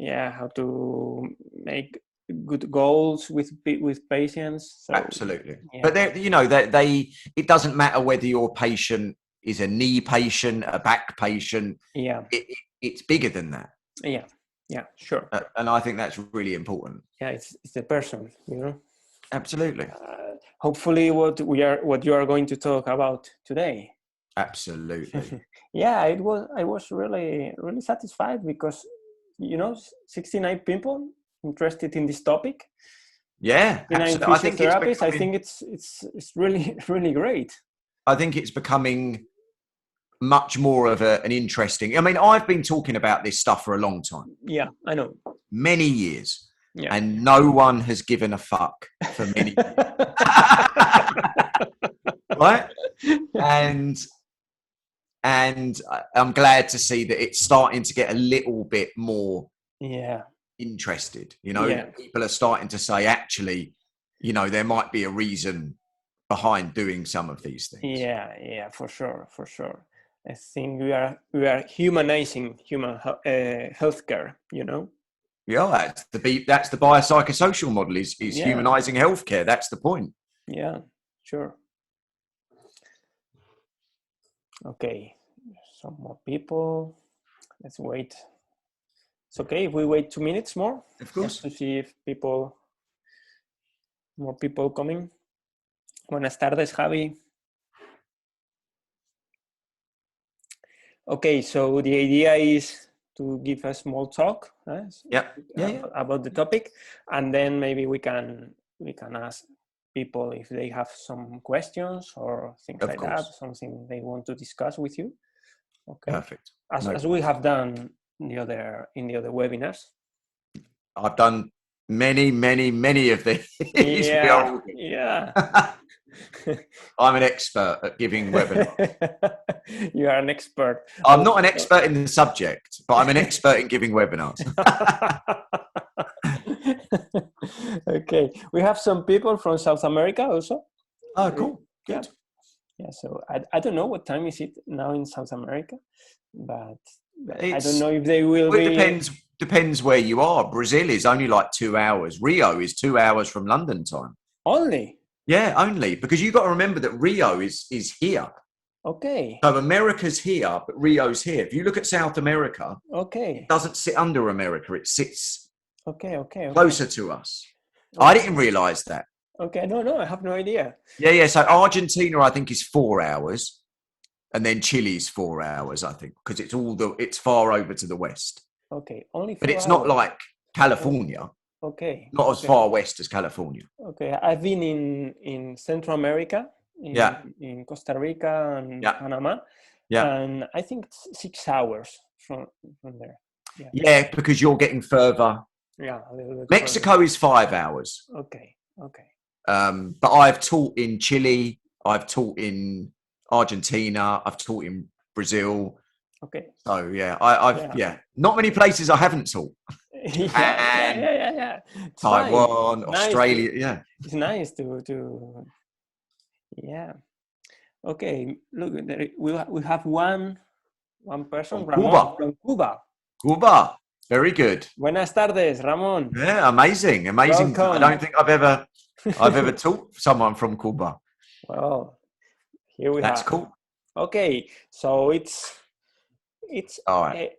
how to make good goals with patients. So, absolutely. But it doesn't matter whether your patient is a knee patient, a back patient. It's bigger than that. Yeah, sure. And I think that's really important. Yeah, it's the person, Absolutely. Hopefully what you are going to talk about today. Absolutely. I was really, really satisfied because 69 people interested in this topic. Yeah, absolutely. I think it's really, really great. I think it's becoming much more of an interesting. I mean, I've been talking about this stuff for a long time. Yeah, I know. Many years. Yeah. And no one has given a fuck for many years. Right? And I'm glad to see that it's starting to get a little bit more interested. People are starting to say, actually, there might be a reason behind doing some of these things. Yeah, for sure. I think we are humanizing human healthcare. Yeah, that's the biopsychosocial model is humanizing healthcare. That's the point. Yeah, sure. Okay, some more people. Let's wait. It's okay if we wait 2 minutes more. Of course. Just to see if more people coming. Buenas tardes, Javi. Okay, so the idea is to give a small talk about the topic, and then maybe we can ask people if they have some questions or things like that, something they want to discuss with you. Okay. Perfect. As we have done in the other webinars. I've done many of these. Yeah. I'm an expert at giving webinars. You are an expert. I'm not an expert in the subject, but I'm an expert in giving webinars. Okay. We have some people from South America also. Oh, cool. Good. Yeah, so I don't know what time is it now in South America, but I don't know if they will be... It depends where you are. Brazil is only like 2 hours. Rio is 2 hours from London time. Only? Yeah, only. Because you've got to remember that Rio is here. Okay. So America's here, but Rio's here. If you look at South America, it doesn't sit under America. It sits closer to us. Okay. I didn't realise that. Okay, no, I have no idea. Yeah. So Argentina, I think, is 4 hours. And then Chile's 4 hours, I think, because it's far over to the west. Okay, only 4 hours. But it's not like California. Okay. Not as far west as California. Okay, I've been in Central America, in Costa Rica and Panama. Yeah. And I think it's 6 hours from there. Yeah, because you're getting further. Yeah, a little bit Mexico further. Is 5 hours. Okay. But I've taught in Chile, I've taught in Argentina, I've taught in Brazil. Okay. So I've not many places I haven't taught. Yeah. Taiwan, nice. Australia, It's nice to. Yeah. Okay. Look, we have one person, Ramon from Cuba. Cuba. Very good. Buenas tardes, Ramon. Yeah, amazing. Welcome. I don't think I've ever taught someone from Cuba. Well, here we That's cool. Okay, so it's all right.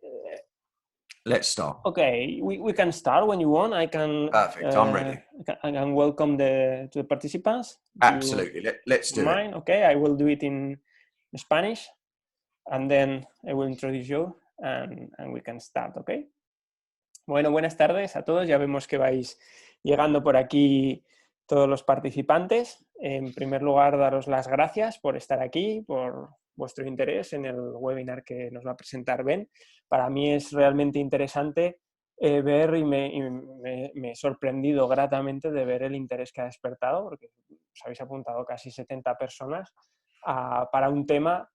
Let's start. Okay, we can start when you want. I can. Perfect. I'm ready. I can welcome the participants. Absolutely. Let's do it. Okay, I will do it in Spanish, and then I will introduce you, and we can start. Okay. Bueno, buenas tardes a todos. Ya vemos que vais llegando por aquí todos los participantes. En primer lugar, daros las gracias por estar aquí, por vuestro interés en el webinar que nos va a presentar Ben. Para mí es realmente interesante ver y me he sorprendido gratamente de ver el interés que ha despertado, porque os habéis apuntado casi 70 personas para un tema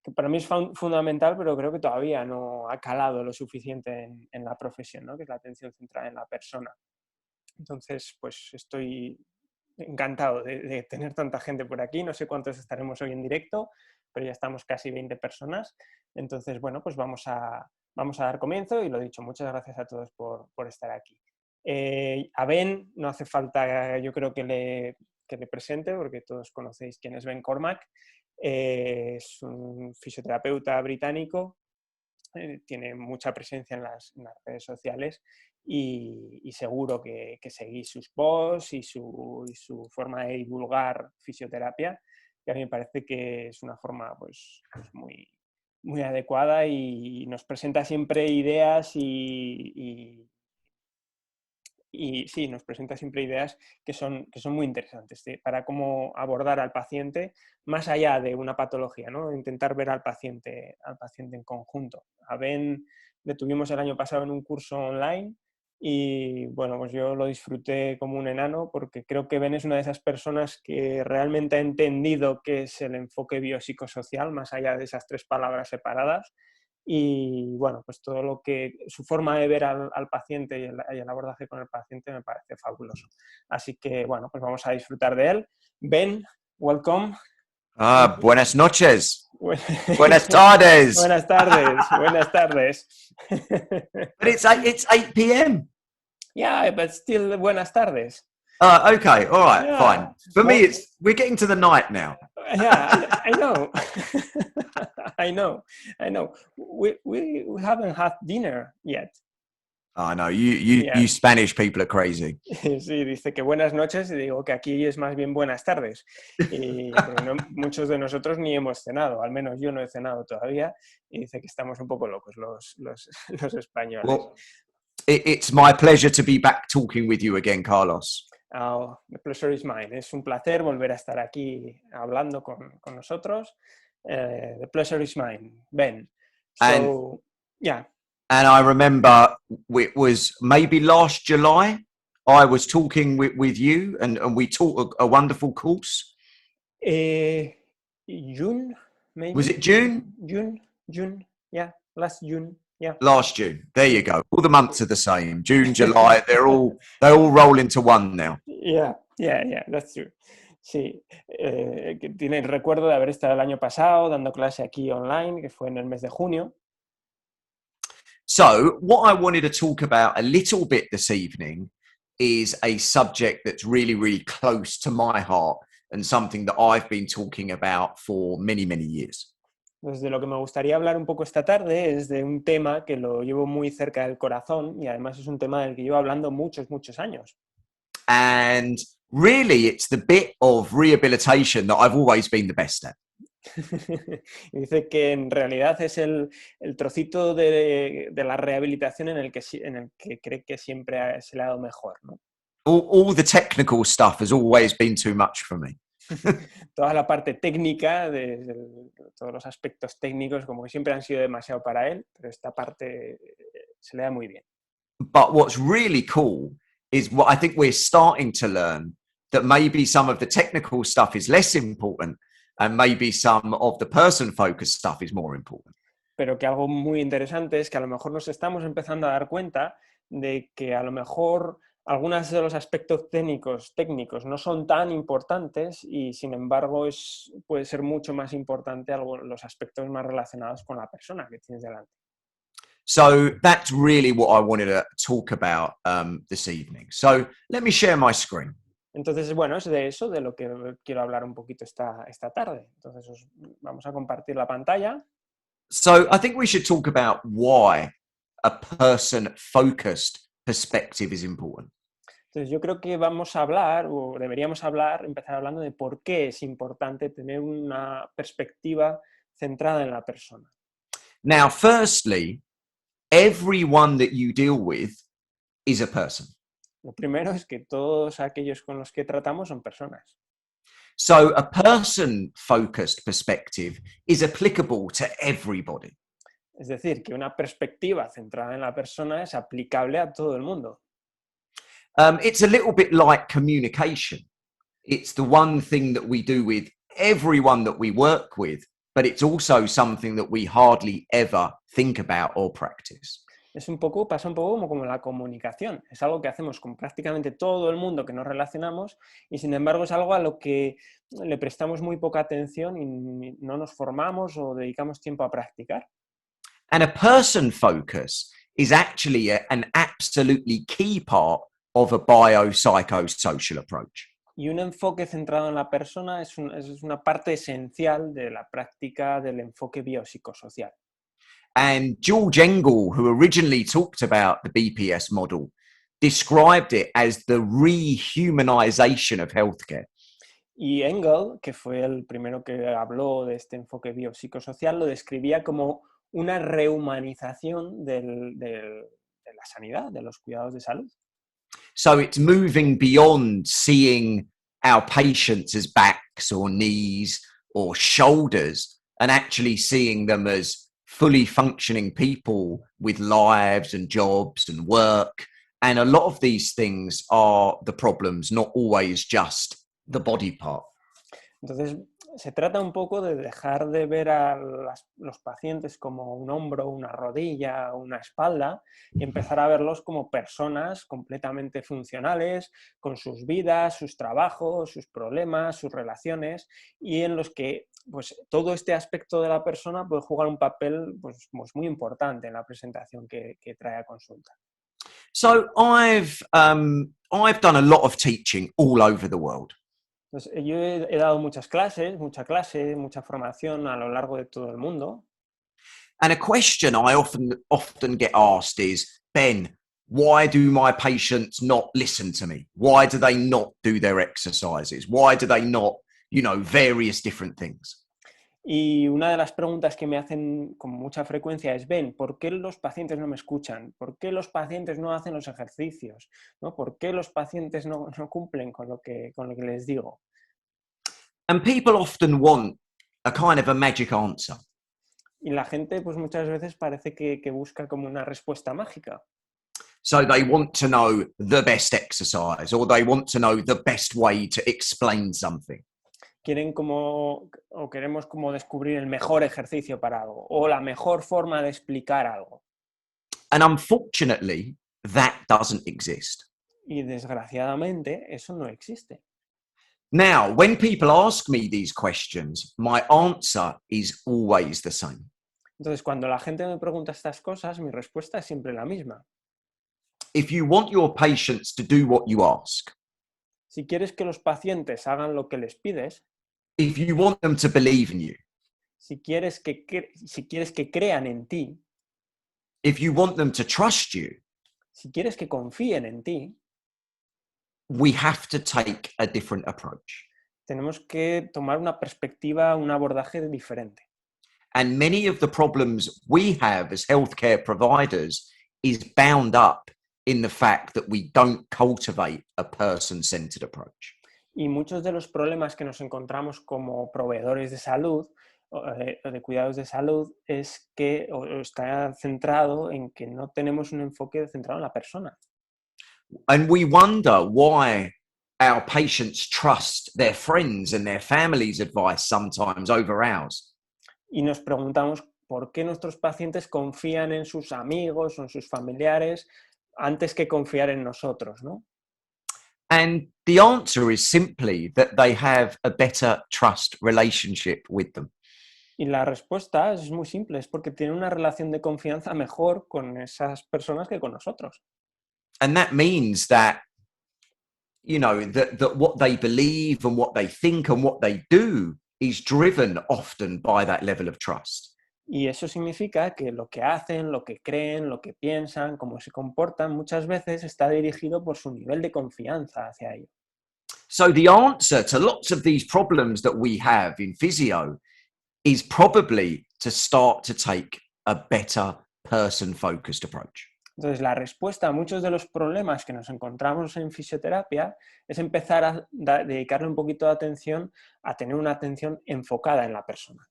que para mí es fundamental, pero creo que todavía no ha calado lo suficiente en la profesión, ¿no? Que es la atención centrada en la persona. Entonces, pues estoy encantado de tener tanta gente por aquí. No sé cuántos estaremos hoy en directo, pero ya estamos casi 20 personas. Entonces, bueno, pues vamos a vamos a dar comienzo y lo dicho, muchas gracias a todos por estar aquí. A Ben no hace falta, yo creo que le presente, porque todos conocéis quién es Ben Cormack. Es un fisioterapeuta británico, tiene mucha presencia en las redes sociales y seguro que seguís sus posts y su forma de divulgar fisioterapia, que a mí me parece que es una forma pues muy, muy adecuada y nos presenta siempre ideas y sí, nos presenta siempre ideas que son muy interesantes para cómo abordar al paciente más allá de una patología, ¿no? Intentar ver al paciente en conjunto. A Ben le tuvimos el año pasado en un curso online y bueno, pues yo lo disfruté como un enano porque creo que Ben es una de esas personas que realmente ha entendido qué es el enfoque biopsicosocial más allá de esas 3 palabras separadas. Y bueno, pues todo lo que su forma de ver al paciente y el abordaje con el paciente me parece fabuloso. Así que bueno, pues vamos a disfrutar de él. Ben, welcome. Buenas noches. Buenas tardes. Buenas tardes. Buenas tardes. But it's 8 p.m. Yeah, but still buenas tardes. Okay, all right, Yeah. fine. For me, we're getting to the night now. Yeah, I know. I know. We haven't had dinner yet. I know you Spanish people are crazy. Sí, dice que buenas noches y digo que aquí es más bien buenas tardes. Y muchos de nosotros ni hemos cenado, al menos yo no he cenado todavía, y dice que estamos un poco locos los españoles. Well, it's my pleasure to be back talking with you again, Carlos. Oh, the pleasure is mine. Es un placer volver a estar aquí hablando con nosotros. The pleasure is mine, Ben. So, yeah. And I remember it was maybe last July, I was talking with you and we taught a wonderful course. June, maybe? Was it June? June, yeah, last June. Yeah. Last June. There you go. All the months are the same. June, July, they all roll into one now. Yeah, that's true. Sí, que tiene el recuerdo de haber estado el año pasado dando clase aquí online, que fue en el mes de junio. So, what I wanted to talk about a little bit this evening is a subject that's really, really close to my heart and something that I've been talking about for many, many years. Entonces, de lo que me gustaría hablar un poco esta tarde es de un tema que lo llevo muy cerca del corazón y además es un tema del que llevo hablando muchos años. And really, it's the bit of rehabilitation that I've always been the best at. Y dice que en realidad es el trocito de la rehabilitación en el que cree que siempre se le ha dado mejor, ¿no? All the technical stuff has always been too much for me. Toda la parte técnica, todos los aspectos técnicos, como que siempre han sido demasiado para él, pero esta parte se le da muy bien. But what's really cool is what I think we're starting to learn, that maybe some of the technical stuff is less important and maybe some of the person-focused stuff is more important. Pero que algo muy interesante es que a lo mejor nos estamos empezando a dar cuenta de que a lo mejor algunos de los aspectos técnicos no son tan importantes y sin embargo puede ser mucho más importante los aspectos más relacionados con la persona que tienes delante. So that's really what I wanted to talk about this evening. So let me share my screen. Entonces, bueno, es de eso de lo que quiero hablar un poquito esta tarde. Entonces, vamos a compartir la pantalla. So I think we should talk about why a person-focused perspective is important. Entonces, yo creo que vamos a hablar, o deberíamos empezar hablando de por qué es importante tener una perspectiva centrada en la persona. Now, firstly, everyone that you deal with is a person. Lo primero es que todos aquellos con los que tratamos son personas. So a person-focused perspective is applicable to everybody. Es decir, que una perspectiva centrada en la persona es aplicable a todo el mundo. It's a little bit like communication. It's the one thing that we do with everyone that we work with, but it's also something that we hardly ever think about or practice. Pasa un poco como la comunicación. Es algo que hacemos con prácticamente todo el mundo que nos relacionamos y sin embargo es algo a lo que le prestamos muy poca atención y no nos formamos o dedicamos tiempo a practicar. And a person focus is actually an absolutely key part of a biopsychosocial approach. Y un enfoque centrado en la persona es una parte esencial de la práctica del enfoque biopsicosocial. And George Engel, who originally talked about the BPS model, described it as the rehumanization of healthcare. Y Engel, que fue el primero que habló de este enfoque biopsicosocial, lo describía como una rehumanización de la sanidad, de los cuidados de salud. So it's moving beyond seeing our patients as backs or knees or shoulders and actually seeing them as fully functioning people with lives and jobs and work. And a lot of these things are the problems, not always just the body part. Entonces, se trata un poco de dejar de ver a los pacientes como un hombro, una rodilla, una espalda y empezar a verlos como personas completamente funcionales, con sus vidas, sus trabajos, sus problemas, sus relaciones, y en los que pues, todo este aspecto de la persona puede jugar un papel pues muy importante en la presentación que trae a consulta. So I've done a lot of teaching all over the world. Entonces, yo he dado mucha clase, mucha formación a lo largo de todo el mundo. And a question I often get asked is, Ben, why do my patients not listen to me? Why do they not do their exercises? Why do they not, various different things? Y una de las preguntas que me hacen con mucha frecuencia es, Ben, ¿por qué los pacientes no me escuchan? ¿Por qué los pacientes no hacen los ejercicios? ¿No? ¿Por qué los pacientes no cumplen con lo que les digo? And people often want a kind of a magic answer. Y la gente pues muchas veces parece que busca como una respuesta mágica. So they want to know the best exercise or they want to know the best way to explain something. Queremos como descubrir el mejor ejercicio para algo o la mejor forma de explicar algo. And unfortunately, that doesn't exist. Y desgraciadamente eso no existe. Now, when people ask me these questions, my answer is always the same. Entonces, cuando la gente me pregunta estas cosas, mi respuesta es siempre la misma. If you want your patients to do what you ask, si quieres que los pacientes hagan lo que les pides, if you want them to believe in you, si quieres que crean en ti, if you want them to trust you, si quieres que confíen en ti, we have to take a different approach. Tenemos que tomar una perspectiva, un abordaje diferente. And many of the problems we have as healthcare providers is bound up in the fact that we don't cultivate a person-centered approach. Y muchos de los problemas que nos encontramos como proveedores de salud o de cuidados de salud es que está centrado en que no tenemos un enfoque centrado en la persona. And we wonder why our patients trust their friends and their family's advice sometimes over ours. Y nos preguntamos por qué nuestros pacientes confían en sus amigos o en sus familiares antes que confiar en nosotros, ¿no? And the answer is simply that they have a better trust relationship with them. Y la respuesta es muy simple, es porque tienen una relación de confianza mejor con esas personas que con nosotros. And that means that, that what they believe and what they think and what they do is driven often by that level of trust. Y eso significa que lo que hacen, lo que creen, lo que piensan, cómo se comportan, muchas veces está dirigido por su nivel de confianza hacia ello. So the answer to lots of these problems that we have in physio is probably to start to take a better person-focused approach. Entonces, la respuesta a muchos de los problemas que nos encontramos en fisioterapia es empezar a dedicarle un poquito de atención a tener una atención enfocada en la persona.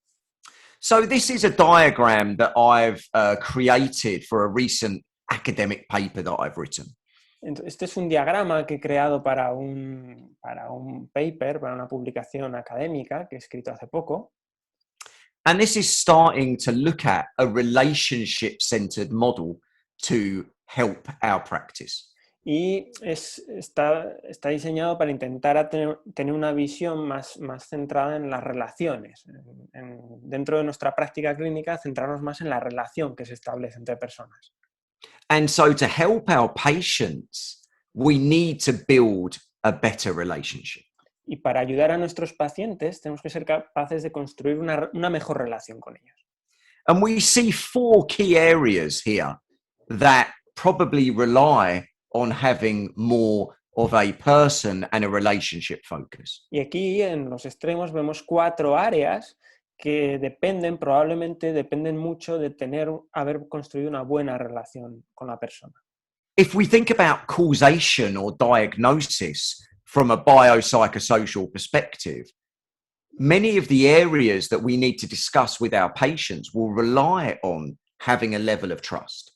So this is a diagram that I've created for a recent academic paper that I've written. Este es un diagrama que he creado para un paper, para una publicación académica que he escrito hace poco. And this is starting to look at a relationship-centered model to help our practice. Y está diseñado para intentar tener una visión más centrada en las relaciones. Dentro de nuestra práctica clínica, centrarnos más en la relación que se establece entre personas. And so to help our patients, we need to build a better relationship. Y para ayudar a nuestros pacientes, tenemos que ser capaces de construir una mejor relación con ellos. And we see 4 key areas here that probably rely on having more of a person and a relationship focus. Y aquí en los extremos vemos 4 áreas que probablemente dependen mucho de haber construido una buena relación con la persona. If we think about causation or diagnosis from a biopsychosocial perspective, many of the areas that we need to discuss with our patients will rely on having a level of trust.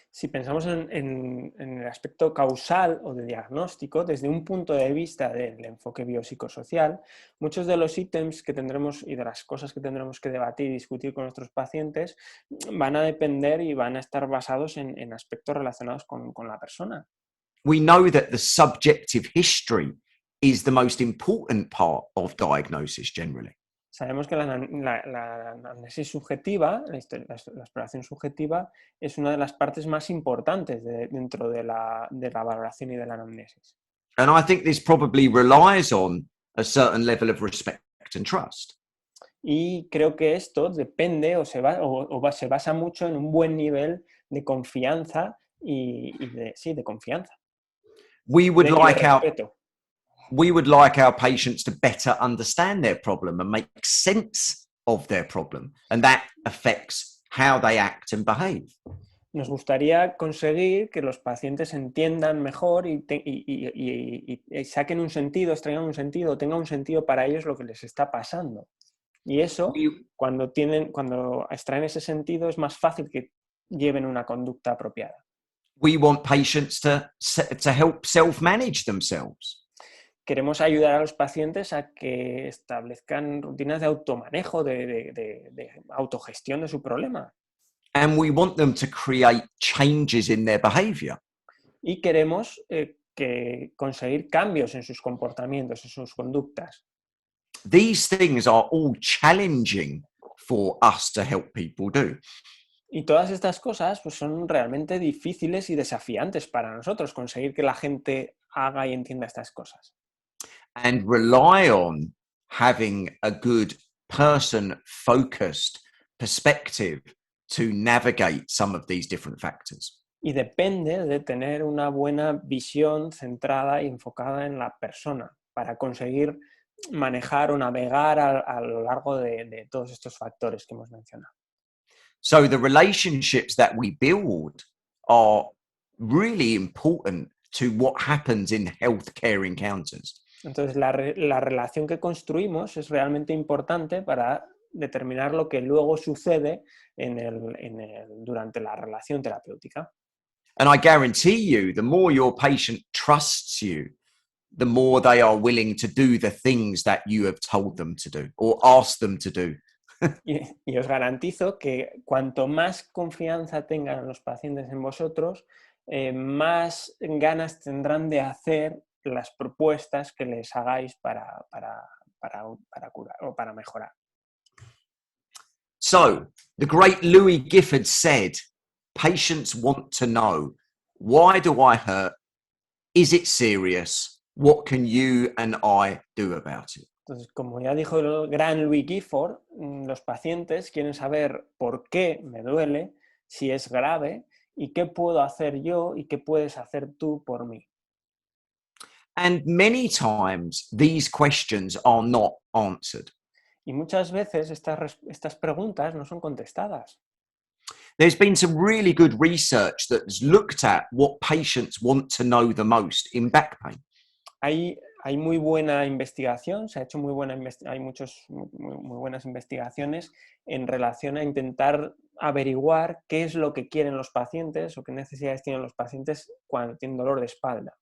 Si pensamos en el aspecto causal o de diagnóstico, desde un punto de vista del enfoque biopsicosocial, muchos de los ítems que tendremos y de las cosas que tendremos que debatir y discutir con nuestros pacientes van a depender y van a estar basados en aspectos relacionados con la persona. We know that the subjective history is the most important part of diagnosis generally. Sabemos que la anamnesis subjetiva, la exploración subjetiva, es una de las partes más importantes dentro de la valoración y de la anamnesis. And I think this probably relies on a certain level of respect and trust. Y creo que esto depende se basa mucho en un buen nivel de confianza de confianza. We would respeto. We would like our patients to better understand their problem and make sense of their problem. And that affects how they act and behave. Nos gustaría conseguir que los pacientes entiendan mejor y saquen un sentido, extraigan un sentido, tenga un sentido para ellos lo que les está pasando. Y eso, cuando extraen ese sentido, es más fácil que lleven una conducta apropiada. We want patients to help self-manage themselves. Queremos ayudar a los pacientes a que establezcan rutinas de automanejo, de autogestión de su problema. And we want them to create changes in their behavior. Y queremos conseguir cambios en sus comportamientos, en sus conductas. These things are all challenging for us to help people do. Y todas estas cosas pues, son realmente difíciles y desafiantes para nosotros, conseguir que la gente haga y entienda estas cosas. And rely on having a good person-focused perspective to navigate some of these different factors. Y depende de tener una buena visión centrada y enfocada en la persona para conseguir manejar o navegar a lo largo de todos estos factores que hemos mencionado. So the relationships that we build are really important to what happens in healthcare encounters. Entonces, la relación que construimos es realmente importante para determinar lo que luego sucede durante la relación terapéutica. And I guarantee you, the more your patient trusts you, the more they are willing to do the things that you have told them to do or asked them to do. Y os garantizo que cuanto más confianza tengan los pacientes en vosotros, más ganas tendrán de hacer las propuestas que les hagáis para curar o para mejorar. So, the great Louis Gifford said, patients want to know, why do I hurt? Is it serious? What can you and I do about it? Entonces, como ya dijo el gran Louis Gifford, los pacientes quieren saber por qué me duele, si es grave, y qué puedo hacer yo y qué puedes hacer tú por mí. And many times these questions are not answered. Y muchas veces estas preguntas no son contestadas. There's been some really good research that's looked at what patients want to know the most in back pain. Hay muy buena investigación, se ha hecho hay muy buenas investigaciones en relación a intentar averiguar qué es lo que quieren los pacientes o qué necesidades tienen los pacientes cuando tienen dolor de espalda.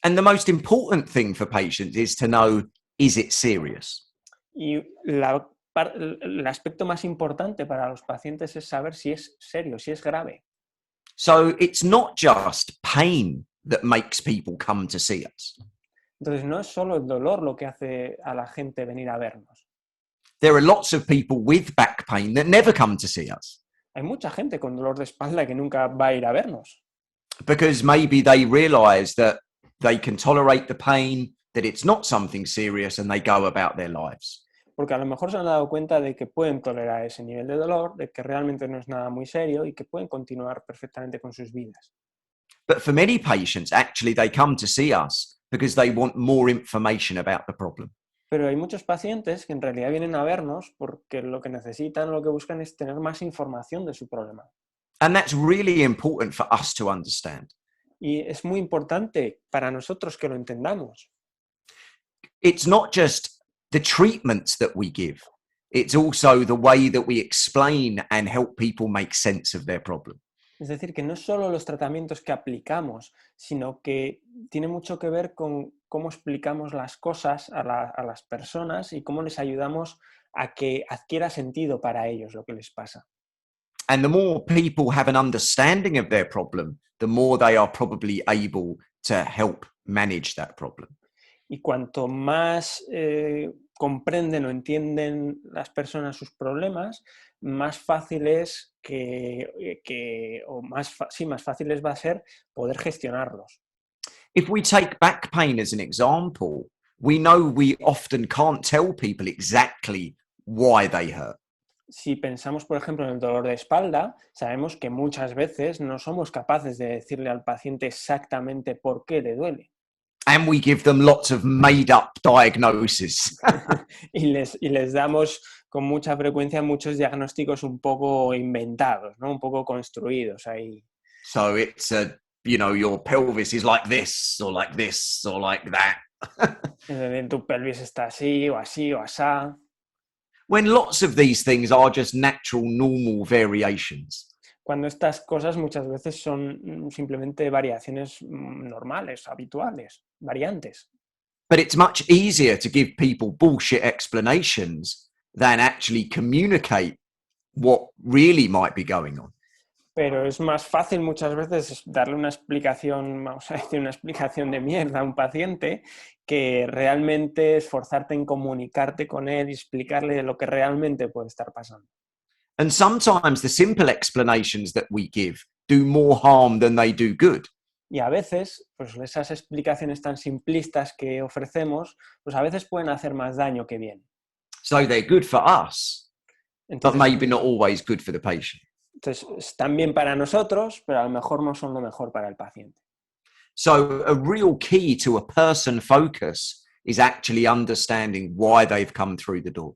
And the most important thing for patients is to know, is it serious? Y el aspecto más importante para los pacientes es saber si es serio, si es grave. So it's not just pain that makes people come to see us. Entonces no es solo el dolor lo que hace a la gente venir a vernos. There are lots of people with back pain that never come to see us. Hay mucha gente con dolor de espalda que nunca va a ir a vernos. Because maybe they realize that they can tolerate the pain, that it's not something serious, and they go about their lives. Porque a lo mejor se han dado cuenta de que pueden tolerar ese nivel de dolor, de que realmente no es nada muy serio y que pueden continuar perfectamente con sus vidas. But for many patients, actually, they come to see us because they want more information about the problem. Pero hay muchos pacientes que en realidad vienen a vernos porque lo que necesitan, lo que buscan es tener más información de su problema. And that's really important for us to understand. Y es muy importante para nosotros que lo entendamos. It's not just the treatments that we give. It's also the way that we explain and help people make sense of their problem. Es decir, que no es solo los tratamientos que aplicamos, sino que tiene mucho que ver con cómo explicamos las cosas a las personas y cómo les ayudamos a que adquiera sentido para ellos lo que les pasa. And the more people have an understanding of their problem, the more they are probably able to help manage that problem. Y cuanto más comprenden o entienden las personas sus problemas, más fácil es más fácil les va a ser poder gestionarlos. If we take back pain as an example, we know we often can't tell people exactly why they hurt. Si pensamos, por ejemplo, en el dolor de espalda, sabemos que muchas veces no somos capaces de decirle al paciente exactamente por qué le duele. And we give them lots of made-up diagnoses. y les damos con mucha frecuencia muchos diagnósticos un poco inventados, ¿no? Un poco construidos ahí. So it's your pelvis is like this or like this or like that. Tu pelvis está así o así o asá. When lots of these things are just natural, normal variations. Cuando estas cosas muchas veces son simplemente variaciones normales, habituales, variantes. But it's much easier to give people bullshit explanations than actually communicate what really might be going on. Pero es más fácil muchas veces darle una explicación, vamos a decir, una explicación de mierda a un paciente que realmente esforzarte en comunicarte con él y explicarle lo que realmente puede estar pasando. And sometimes the simple explanations that we give do more harm than they do good. Y a veces, pues esas explicaciones tan simplistas que ofrecemos, pues a veces pueden hacer más daño que bien. So they're good for us, Entonces, but maybe not always good for the patient. Entonces, están bien para nosotros, pero a lo mejor no son lo mejor para el paciente. So a real key to a person focus is actually understanding why they've come through the door.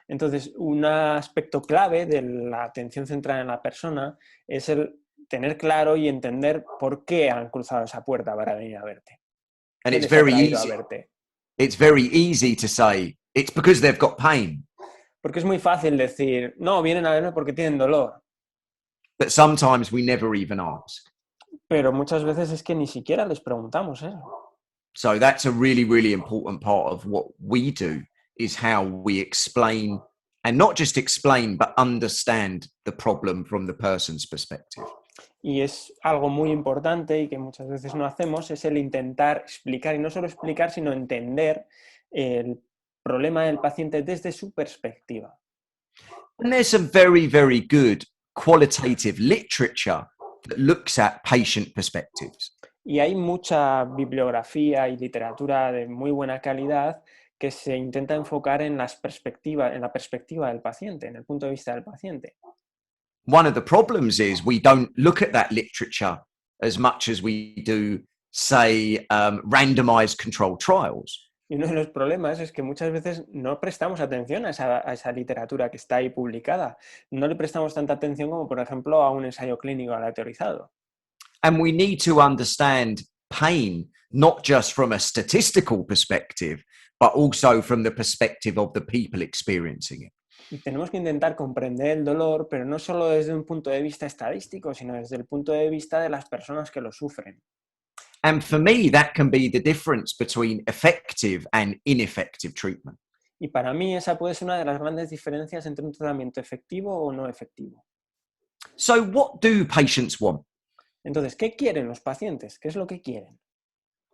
Entonces, un aspecto clave de la atención centrada en la persona es el tener claro y entender por qué han cruzado esa puerta para venir a verte. And it's very easy. It's very easy to say it's because they've got pain. Porque es muy fácil decir, no, vienen a verme porque tienen dolor. But sometimes we never even ask. Pero muchas veces es que ni siquiera les preguntamos eso. So that's a really, really important part of what we do, is how we explain, and not just explain, but understand the problem from the person's perspective. Y es algo muy importante y que muchas veces no hacemos, es el intentar explicar, y no solo explicar, sino entender el problema del paciente desde su perspectiva. And there's some very, very good qualitative literature that looks at patient perspectives. Y hay mucha bibliografía y literatura de muy buena calidad que se intenta enfocar en la perspectiva del paciente, en el punto de vista del paciente. One of the problems is we don't look at that literature as much as we do, say, randomized controlled trials. Y uno de los problemas es que muchas veces no prestamos atención a esa literatura que está ahí publicada. No le prestamos tanta atención como, por ejemplo, a un ensayo clínico aleatorizado. And we need to understand pain, not just from a statistical perspective, but also from the perspective of the people experiencing it. Y tenemos que intentar comprender el dolor, pero no solo desde un punto de vista estadístico, sino desde el punto de vista de las personas que lo sufren. And for me, that can be the difference between effective and ineffective treatment. Y para mí esa puede ser una de las grandes diferencias entre un tratamiento efectivo o no efectivo. So what do patients want? Entonces, ¿qué quieren los pacientes? ¿Qué es lo que quieren?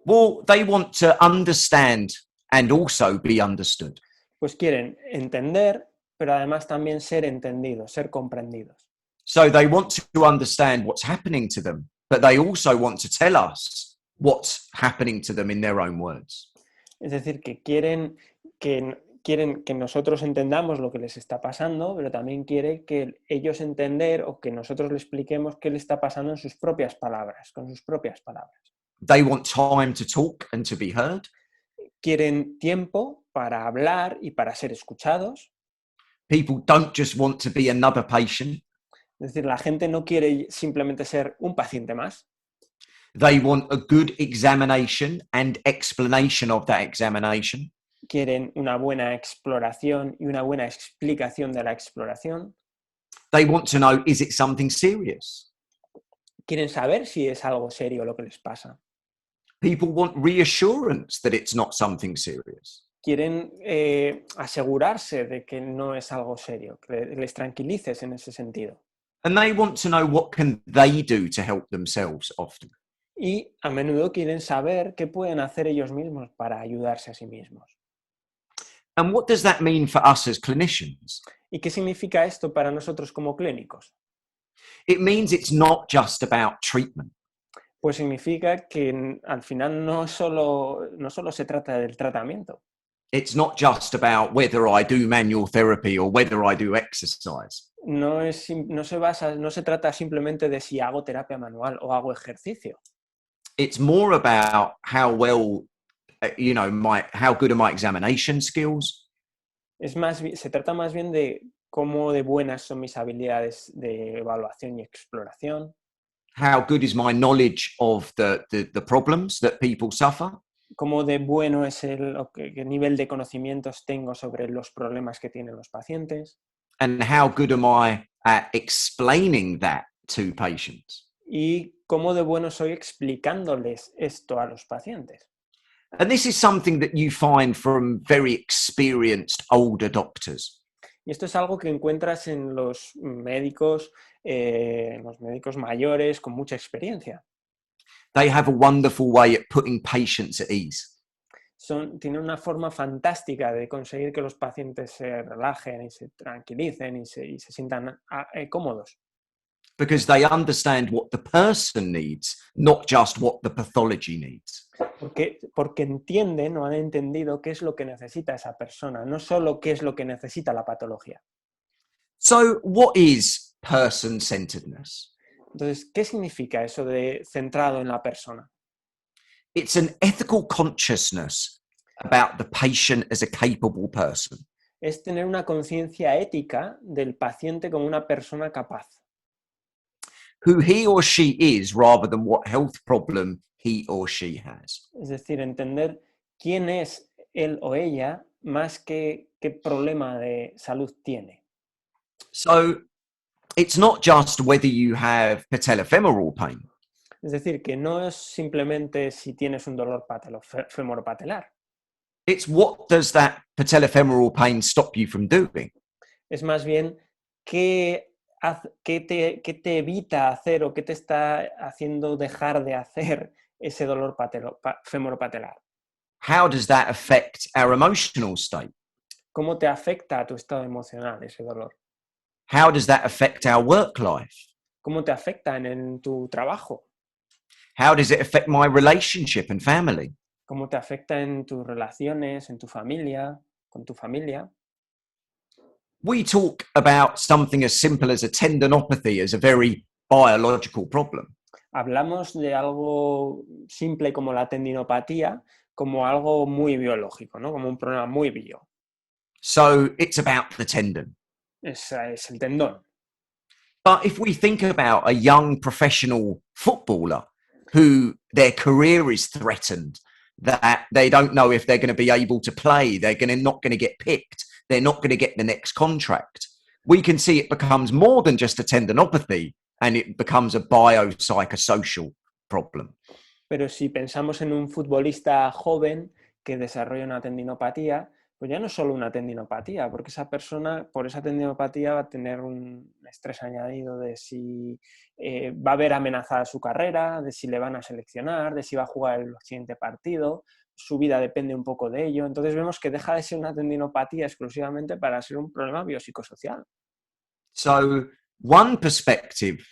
Well, they want to understand and also be understood. Pues quieren entender, pero además también ser entendidos, ser comprendidos. So they want to understand what's happening to them, but they also want to tell us what's happening to them in their own words. Es decir, que quieren que nosotros entendamos lo que les está pasando, pero también quiere que ellos entender o que nosotros les expliquemos qué le está pasando en sus propias palabras, con sus propias palabras. They want time to talk and to be heard. Quieren tiempo para hablar y para ser escuchados. People don't just want to be another patient. Es decir, la gente no quiere simplemente ser un paciente más. They want a good examination and explanation of that examination. Quieren una buena exploración y una buena explicación de la exploración. They want to know, is it something serious? Quieren saber si es algo serio lo que les pasa. People want reassurance that it's not something serious. Quieren asegurarse de que no es algo serio, que les tranquilices en ese sentido. And they want to know what can they do to help themselves often. Y a menudo quieren saber qué pueden hacer ellos mismos para ayudarse a sí mismos. And what does that mean for us as clinicians? ¿Y qué significa esto para nosotros como clínicos? It means it's not just about treatment. Pues significa que al final no solo se trata del tratamiento. It's not just about whether I do manual therapy or whether I do exercise. No se trata simplemente de si hago terapia manual o hago ejercicio. It's more about how well, how good are my examination skills. Se trata más bien de cómo de buenas son mis habilidades de evaluación y exploración. How good is my knowledge of the problems that people suffer. Cómo de bueno es qué nivel de conocimientos tengo sobre los problemas que tienen los pacientes. And how good am I at explaining that to patients. Y cómo de bueno soy explicándoles esto a los pacientes. And this is something that you find from very experienced older doctors. Y esto es algo que encuentras en los médicos mayores con mucha experiencia. They have a wonderful way at putting patients at ease. Tienen una forma fantástica de conseguir que los pacientes se relajen y se tranquilicen y se sientan cómodos. Because they understand what the person needs, not just what the pathology needs. Porque entienden o han entendido qué es lo que necesita esa persona, no solo qué es lo que necesita la patología. So, what is person-centeredness? Entonces, ¿qué significa eso de centrado en la persona? It's an ethical consciousness about the patient as a capable person. Es tener una conciencia ética del paciente como una persona capaz. Who he or she is rather than what health problem he or she has. Es decir, entender quién es él o ella más que qué problema de salud tiene. So it's not just whether you have patellofemoral pain. Es decir, que no es simplemente si tienes un dolor femoropatelar. It's what does that patellofemoral pain stop you from doing? Es más bien qué te evita hacer o qué te está haciendo dejar de hacer ese dolor femoropatelar. How does that affect our emotional state? ¿Cómo te afecta a tu estado emocional ese dolor? How does that affect our work life? ¿Cómo te afecta en tu trabajo? How does it affect my relationship and family? ¿Cómo te afecta en tus relaciones, en tu familia, con tu familia? We talk about something as simple as a tendinopathy as a very biological problem. Hablamos de algo simple como la tendinopatía como algo muy biológico, ¿no? Como un problema muy bio. So it's about the tendon. Es el tendón. But if we think about a young professional footballer who their career is threatened, that they don't know if they're going to be able to play, not going to get picked, they're not going to get the next contract, we can see it becomes more than just a tendinopathy and it becomes a biopsychosocial problem. Pero si pensamos en un futbolista joven que desarrolla una tendinopatía, pues ya no es solo una tendinopatía, porque esa persona por esa tendinopatía va a tener un estrés añadido de si va a ver amenazada su carrera, de si le van a seleccionar, de si va a jugar el siguiente partido, su vida depende un poco de ello. Entonces vemos que deja de ser una tendinopatía exclusivamente para ser un problema biopsicosocial. So one perspective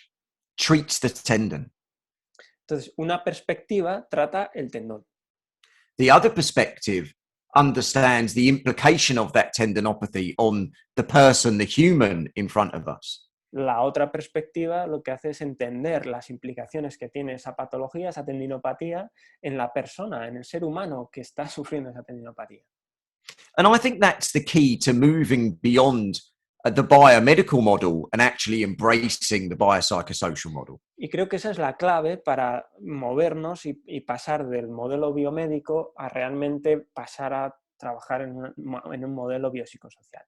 treats the tendon. Entonces, una perspectiva trata el tendón. The other perspective understands the implication of that tendinopathy on the person, the human in front of us. La otra perspectiva lo que hace es entender las implicaciones que tiene esa patología, esa tendinopatía, en la persona, en el ser humano que está sufriendo esa tendinopatía. And I think that's the key to moving beyond the biomedical model and actually embracing the biopsychosocial model. Y creo que esa es la clave para movernos y pasar del modelo biomédico a realmente pasar a trabajar en un modelo biopsicosocial.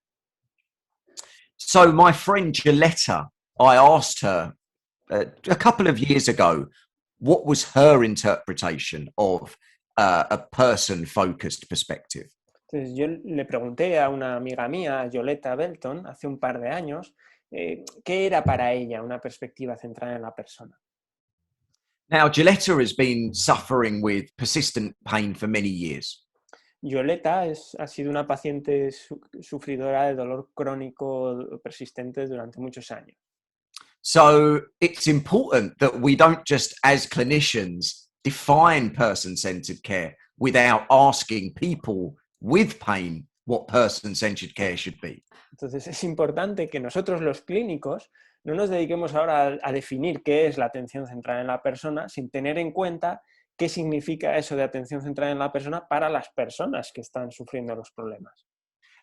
So my friend Gilletta, I asked her a couple of years ago, what was her interpretation of a person-focused perspective? Entonces yo le pregunté a una amiga mía, Violeta Belton, hace un par de años, ¿qué era para ella una perspectiva centrada en la persona? Now, Gilletta has been suffering with persistent pain for many years. Violeta ha sido una paciente sufridora de dolor crónico persistente durante muchos años. So it's important that we don't just, as clinicians, define person-centered care without asking people with pain what person-centered care should be. Entonces es importante que nosotros los clínicos no nos dediquemos ahora a definir qué es la atención centrada en la persona sin tener en cuenta qué significa eso de atención centrada en la persona para las personas que están sufriendo los problemas.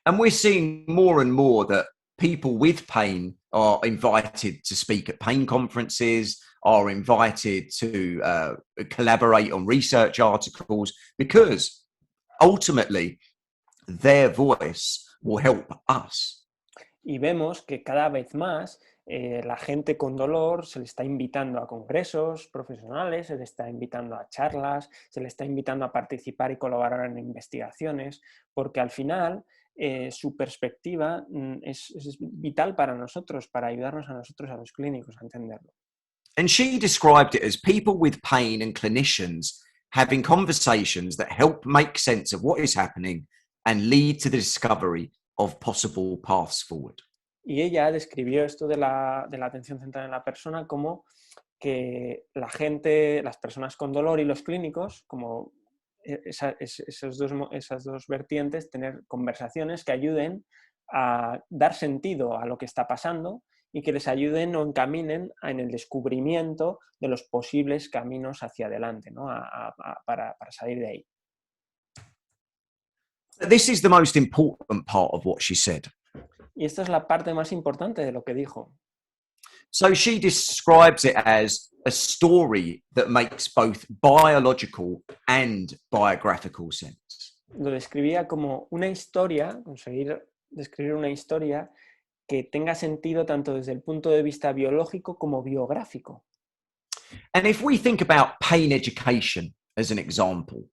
And we're seeing more and more that people with pain are invited to speak at pain conferences, are invited to collaborate on research articles, because ultimately their voice will help us. Y vemos que cada vez más la gente con dolor se le está invitando a congresos profesionales, se le está invitando a charlas, se le está invitando a participar y colaborar en investigaciones, porque al final su perspectiva es vital para nosotros, para ayudarnos a nosotros, a los clínicos, a entenderlo. And she described it as people with pain and clinicians having conversations that help make sense of what is happening and lead to the discovery of possible paths forward. Y ella describió esto de la atención centrada en la persona como que la gente, las personas con dolor y los clínicos, como esas dos vertientes, tener conversaciones que ayuden a dar sentido a lo que está pasando y que les ayuden o encaminen en el descubrimiento de los posibles caminos hacia adelante, ¿no? para salir de ahí. This is the most important part of what she said. Y esta es la parte más importante de lo que dijo. So she describes it as a story that makes both biological and biographical sense. Lo describía como una historia, conseguir describir una historia que tenga sentido tanto desde el punto de vista biológico como biográfico. And if we think about pain education as an example,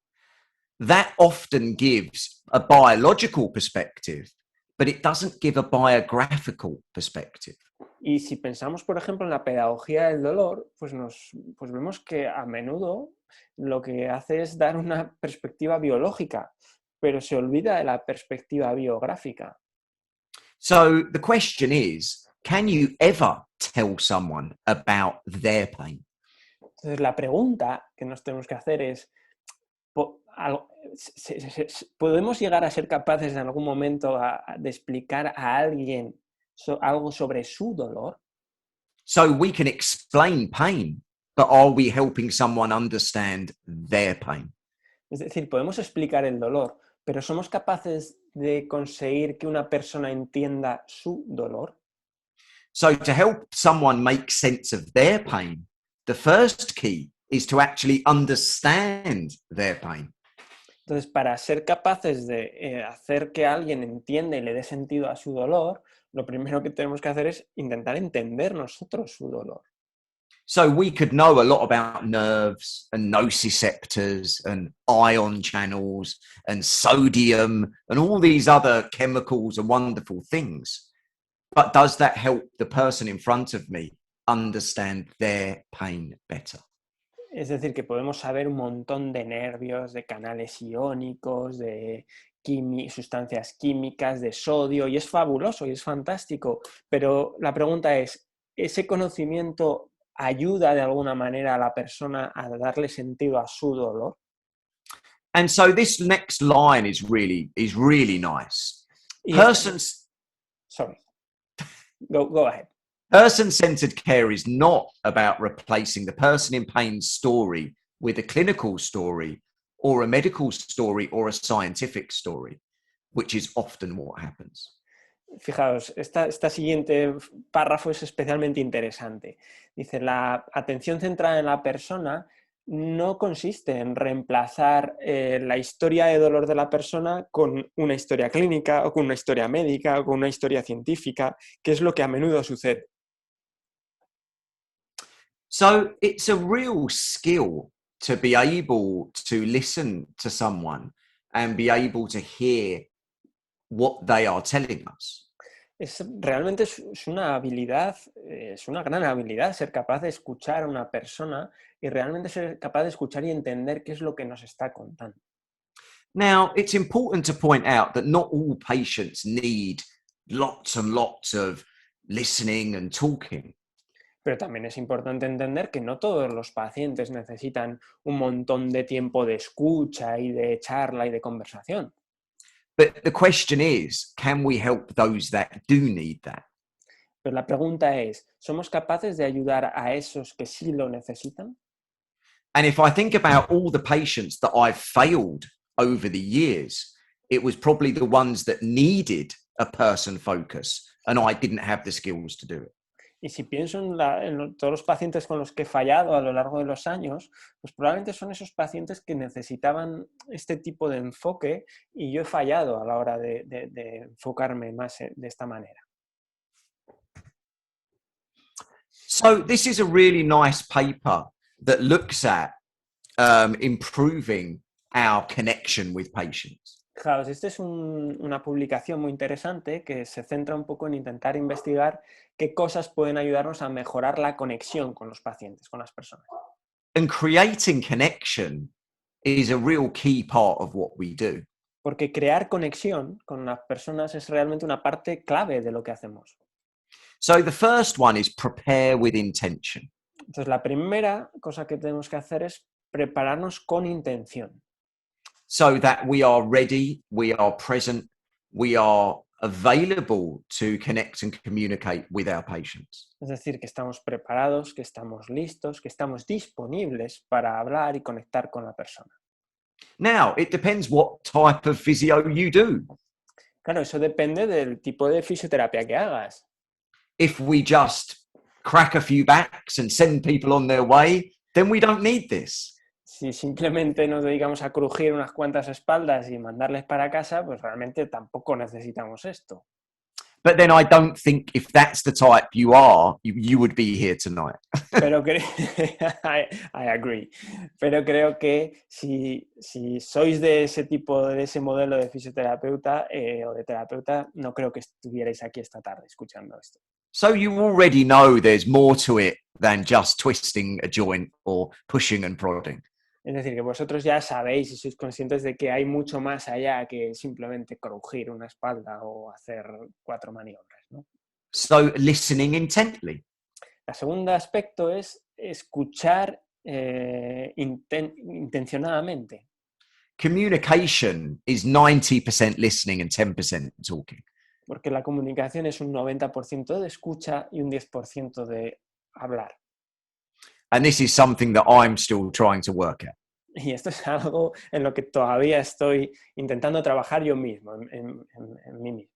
that often gives a biological perspective, but it doesn't give a biographical perspective. Y si pensamos, por ejemplo, en la pedagogía del dolor, pues vemos que a menudo lo que hace es dar una perspectiva biológica, pero se olvida de la perspectiva biográfica. So the question is, can you ever tell someone about their pain? Entonces, la pregunta que nos tenemos que hacer es, ¿podemos llegar a ser capaces en algún momento de explicar a alguien algo sobre su dolor? So we can explain pain, but are we helping someone understand their pain? Es decir, podemos explicar el dolor, pero ¿somos capaces de conseguir que una persona entienda su dolor? So to help someone make sense of their pain, the first key is to actually understand their pain. Entonces, para ser capaces de hacer que alguien entienda y le dé sentido a su dolor, lo primero que tenemos que hacer es intentar entender nosotros su dolor. So we could know a lot about nerves and nociceptors and ion channels and sodium and all these other chemicals and wonderful things. But does that help the person in front of me understand their pain better? Es decir, que podemos saber un montón de nervios, de canales iónicos, de sustancias químicas, de sodio, y es fabuloso y es fantástico. Pero la pregunta es, ¿ese conocimiento ayuda de alguna manera a la persona a darle sentido a su dolor? And so this next line is really nice. Sorry. Go ahead. Person-centered care is not about replacing the person in pain's story with a clinical story or a medical story or a scientific story, which is often what happens. Fijaos, esta siguiente párrafo es especialmente interesante. Dice, la atención centrada en la persona no consiste en reemplazar la historia de dolor de la persona con una historia clínica o con una historia médica o con una historia científica, que es lo que a menudo sucede. So it's a real skill to be able to listen to someone and be able to hear what they are telling us. Realmente es una habilidad, es una gran habilidad ser capaz de escuchar a una persona y realmente ser capaz de escuchar y entender qué es lo que nos está contando. Now, it's important to point out that not all patients need lots and lots of listening and talking. Pero también es importante entender que no todos los pacientes necesitan un montón de tiempo de escucha y de charla y de conversación. But the question is, can we help those that do need that? Pero la pregunta es, ¿somos capaces de ayudar a esos que sí lo necesitan? And if I think about all the patients that I've failed over the years, it was probably the ones that needed a person focus and I didn't have the skills to do it. Y si pienso en todos los pacientes con los que he fallado a lo largo de los años, pues probablemente son esos pacientes que necesitaban este tipo de enfoque y yo he fallado a la hora de enfocarme más de esta manera. So this is a really nice paper that looks at improving our connection with patients. Fijaos, esta es una publicación muy interesante que se centra un poco en intentar investigar qué cosas pueden ayudarnos a mejorar la conexión con los pacientes, con las personas. And creating connection is a real key part of what we do. Porque crear conexión con las personas es realmente una parte clave de lo que hacemos. So the first one is prepare with intention. Entonces, la primera cosa que tenemos que hacer es prepararnos con intención. So that we are ready, we are present, we are available to connect and communicate with our patients. Es decir, que estamos preparados, que estamos listos, que estamos disponibles para hablar y conectar con la persona. Now, it depends what type of physio you do. Claro, eso depende del tipo de fisioterapia que hagas. If we just crack a few backs and send people on their way, then we don't need this. Si simplemente nos dedicamos a crujir unas cuantas espaldas y mandarles para casa, pues realmente tampoco necesitamos esto. But then I don't think if that's the type you are, you would be here tonight. Pero I agree. Pero creo que si sois de ese tipo, de ese modelo de fisioterapeuta o de terapeuta, no creo que estuvierais aquí esta tarde escuchando esto. So you already know there's more to it than just twisting a joint or pushing and prodding. Es decir, que vosotros ya sabéis y sois conscientes de que hay mucho más allá que simplemente crujir una espalda o hacer 4 maniobras, ¿no? So listening intently. El segundo aspecto es escuchar intencionadamente. Communication is 90% listening and 10% talking. Porque la comunicación es un 90% de escucha y un 10% de hablar. And this is something that I'm still trying to work at. Y esto es algo en lo que todavía estoy intentando trabajar yo mismo, en mí mismo.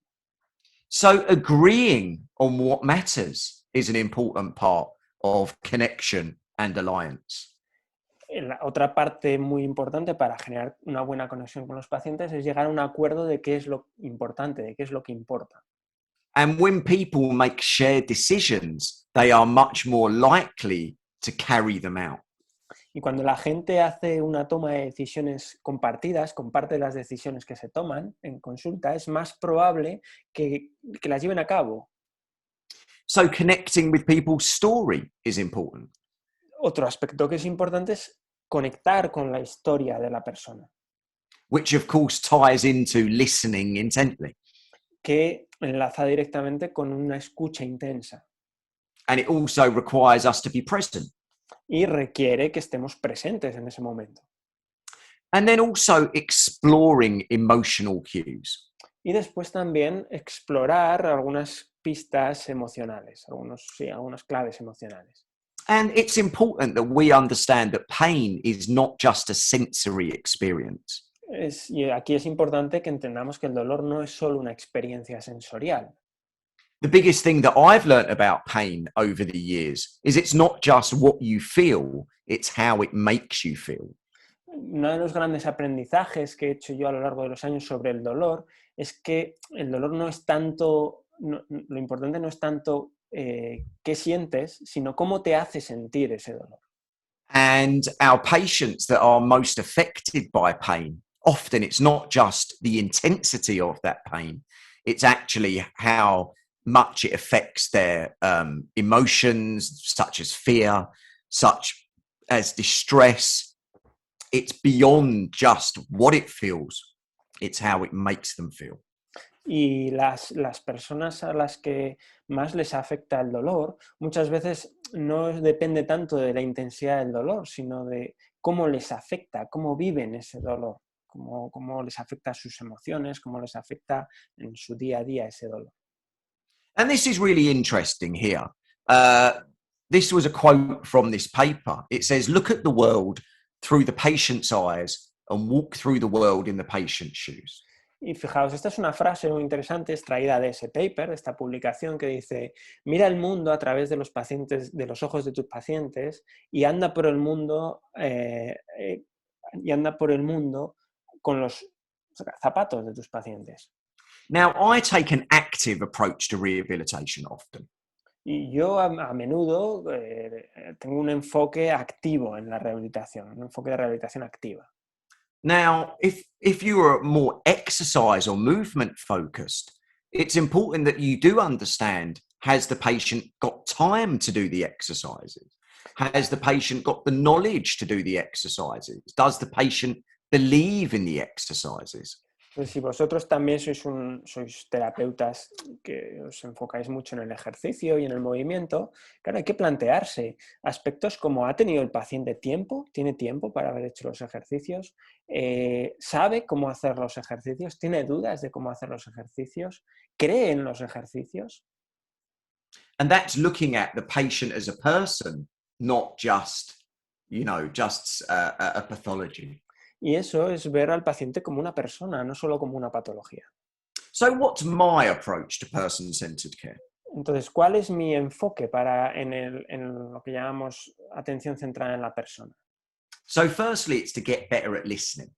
So agreeing on what matters is an important part of connection and alliance. La otra parte muy importante para generar una buena conexión con los pacientes es llegar a un acuerdo de qué es lo importante, de qué es lo que importa. And when people make shared decisions, they are much more likely to carry them out. Y cuando la gente hace una toma de decisiones compartidas, comparte las decisiones que se toman en consulta, es más probable que las lleven a cabo. So connecting with people's story is important. Otro aspecto que es importante es conectar con la historia de la persona, which of course ties into listening intently. que enlaza directamente con una escucha intensa. And it also requires us to be present. Y requiere que estemos presentes en ese momento. And then also exploring emotional cues. Y después también explorar algunas pistas emocionales, algunas claves emocionales. And it's important that we understand that pain is not just a sensory experience. Y aquí es importante que entendamos que el dolor no es solo una experiencia sensorial. The biggest thing that I've learned about pain over the years is it's not just what you feel, it's how it makes you feel. Uno de los grandes aprendizajes que he hecho yo a lo largo de los años sobre el dolor es que el dolor no es tanto, lo importante no es tanto qué sientes, sino cómo te hace sentir ese dolor. And our patients that are most affected by pain, often it's not just the intensity of that pain, it's actually how much it affects their emotions, such as fear, such as distress. It's beyond just what it feels, it's how it makes them feel. Y las personas a las que más les afecta el dolor, muchas veces no depende tanto de la intensidad del dolor, sino de cómo les afecta, cómo viven ese dolor, cómo les afecta sus emociones, cómo les afecta en su día a día ese dolor. And this is really interesting here. This was a quote from this paper. It says, look at the world through the patient's eyes and walk through the world in the patient's shoes. Y fijaos, esta es una frase muy interesante extraída de ese paper, de esta publicación que dice: mira el mundo a través de los pacientes, de los ojos de tus pacientes y anda por el mundo con los zapatos de tus pacientes. Now, I take an active approach to rehabilitation often. Y yo a menudo tengo un enfoque activo en la rehabilitación, un enfoque de rehabilitación activa. Now, if you are more exercise or movement focused, it's important that you do understand, has the patient got time to do the exercises? Has the patient got the knowledge to do the exercises? Does the patient believe in the exercises? Pues si vosotros también sois terapeutas que os enfocáis mucho en el ejercicio y en el movimiento, claro, hay que plantearse aspectos como: ¿ha tenido el paciente tiempo? ¿Tiene tiempo para haber hecho los ejercicios? ¿Sabe cómo hacer los ejercicios? ¿Tiene dudas de cómo hacer los ejercicios? ¿Cree en los ejercicios? And that's looking at the patient as a person, not just, a pathology. Y eso es ver al paciente como una persona, no solo como una patología. So what's my approach to person-centered care? Entonces, ¿cuál es mi enfoque en lo que llamamos atención centrada en la persona? So firstly, it's to get better at listening.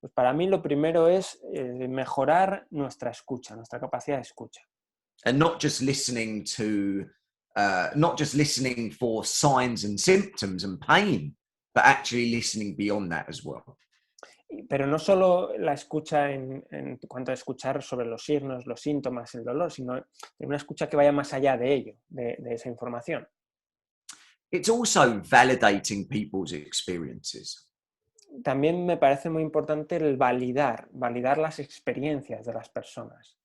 Pues para mí lo primero es mejorar nuestra escucha, nuestra capacidad de escucha. And not just listening for signs and symptoms and pain, but actually listening beyond that as well. Pero no solo la escucha en cuanto a escuchar sobre los signos, los síntomas, el dolor, sino una escucha que vaya más allá de ello, de esa información. It's also validating people's experiences. También me parece muy importante el validar las experiencias de las personas.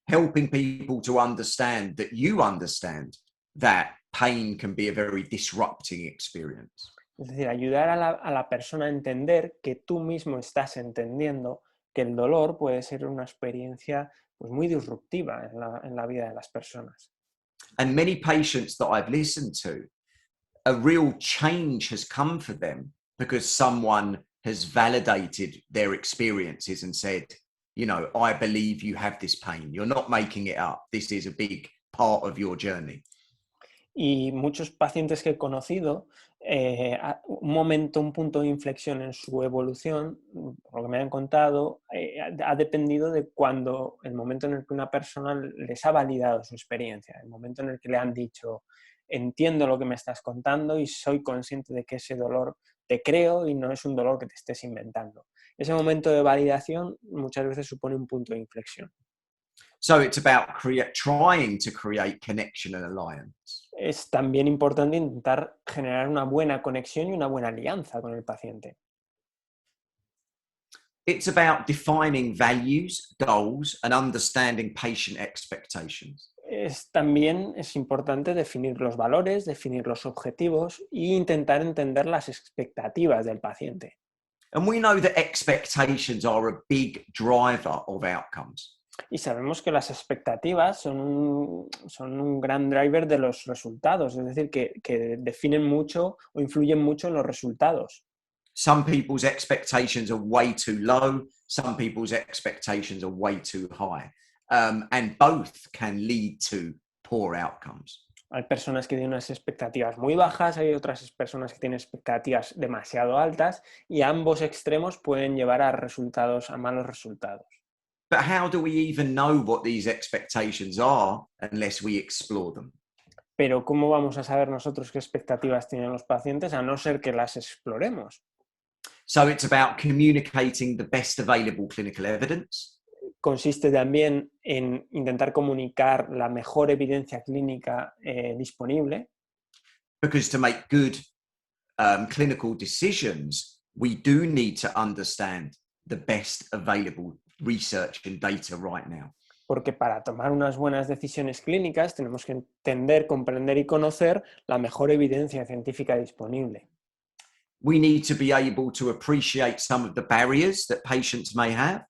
Helping people to understand that you understand that pain can be a very disrupting experience. Es decir, ayudar a la persona a entender que tú mismo estás entendiendo que el dolor puede ser una experiencia pues, muy disruptiva en la vida de las personas. And many patients that I've listened to, a real change has come for them because someone has validated their experiences and said, I believe you have this pain. You're not making it up. This is a big part of your journey. Y muchos pacientes que he conocido, un punto de inflexión en su evolución, por lo que me han contado, ha dependido de el momento en el que una persona les ha validado su experiencia, el momento en el que le han dicho, entiendo lo que me estás contando y soy consciente de que ese dolor te creo y no es un dolor que te estés inventando. Ese momento de validación muchas veces supone un punto de inflexión. So it's about trying to create connection and alliance. Es también importante intentar generar una buena conexión y una buena alianza con el paciente. It's about defining values, goals, and understanding patient expectations. También es importante definir los valores, definir los objetivos e intentar entender las expectativas del paciente. And we know that expectations are a big driver of outcomes. Y sabemos que las expectativas son un gran driver de los resultados, es decir, que definen mucho o influyen mucho en los resultados. Some people's expectations are way too low. Some people's expectations are way too high. And both can lead to poor outcomes. Hay personas que tienen unas expectativas muy bajas, hay otras personas que tienen expectativas demasiado altas y ambos extremos pueden llevar a malos resultados. But how do we even know what these expectations are unless we explore them? Pero ¿cómo vamos a saber nosotros qué expectativas tienen los pacientes a no ser que las exploremos? So it's about communicating the best available clinical evidence. Consiste también en intentar comunicar la mejor evidencia clínica disponible. Because to make good clinical decisions, we do need to understand the best available research and data right now. Porque para tomar unas buenas decisiones clínicas tenemos que entender, comprender y conocer la mejor evidencia científica disponible. We need to be able to appreciate some of the barriers that patients may have.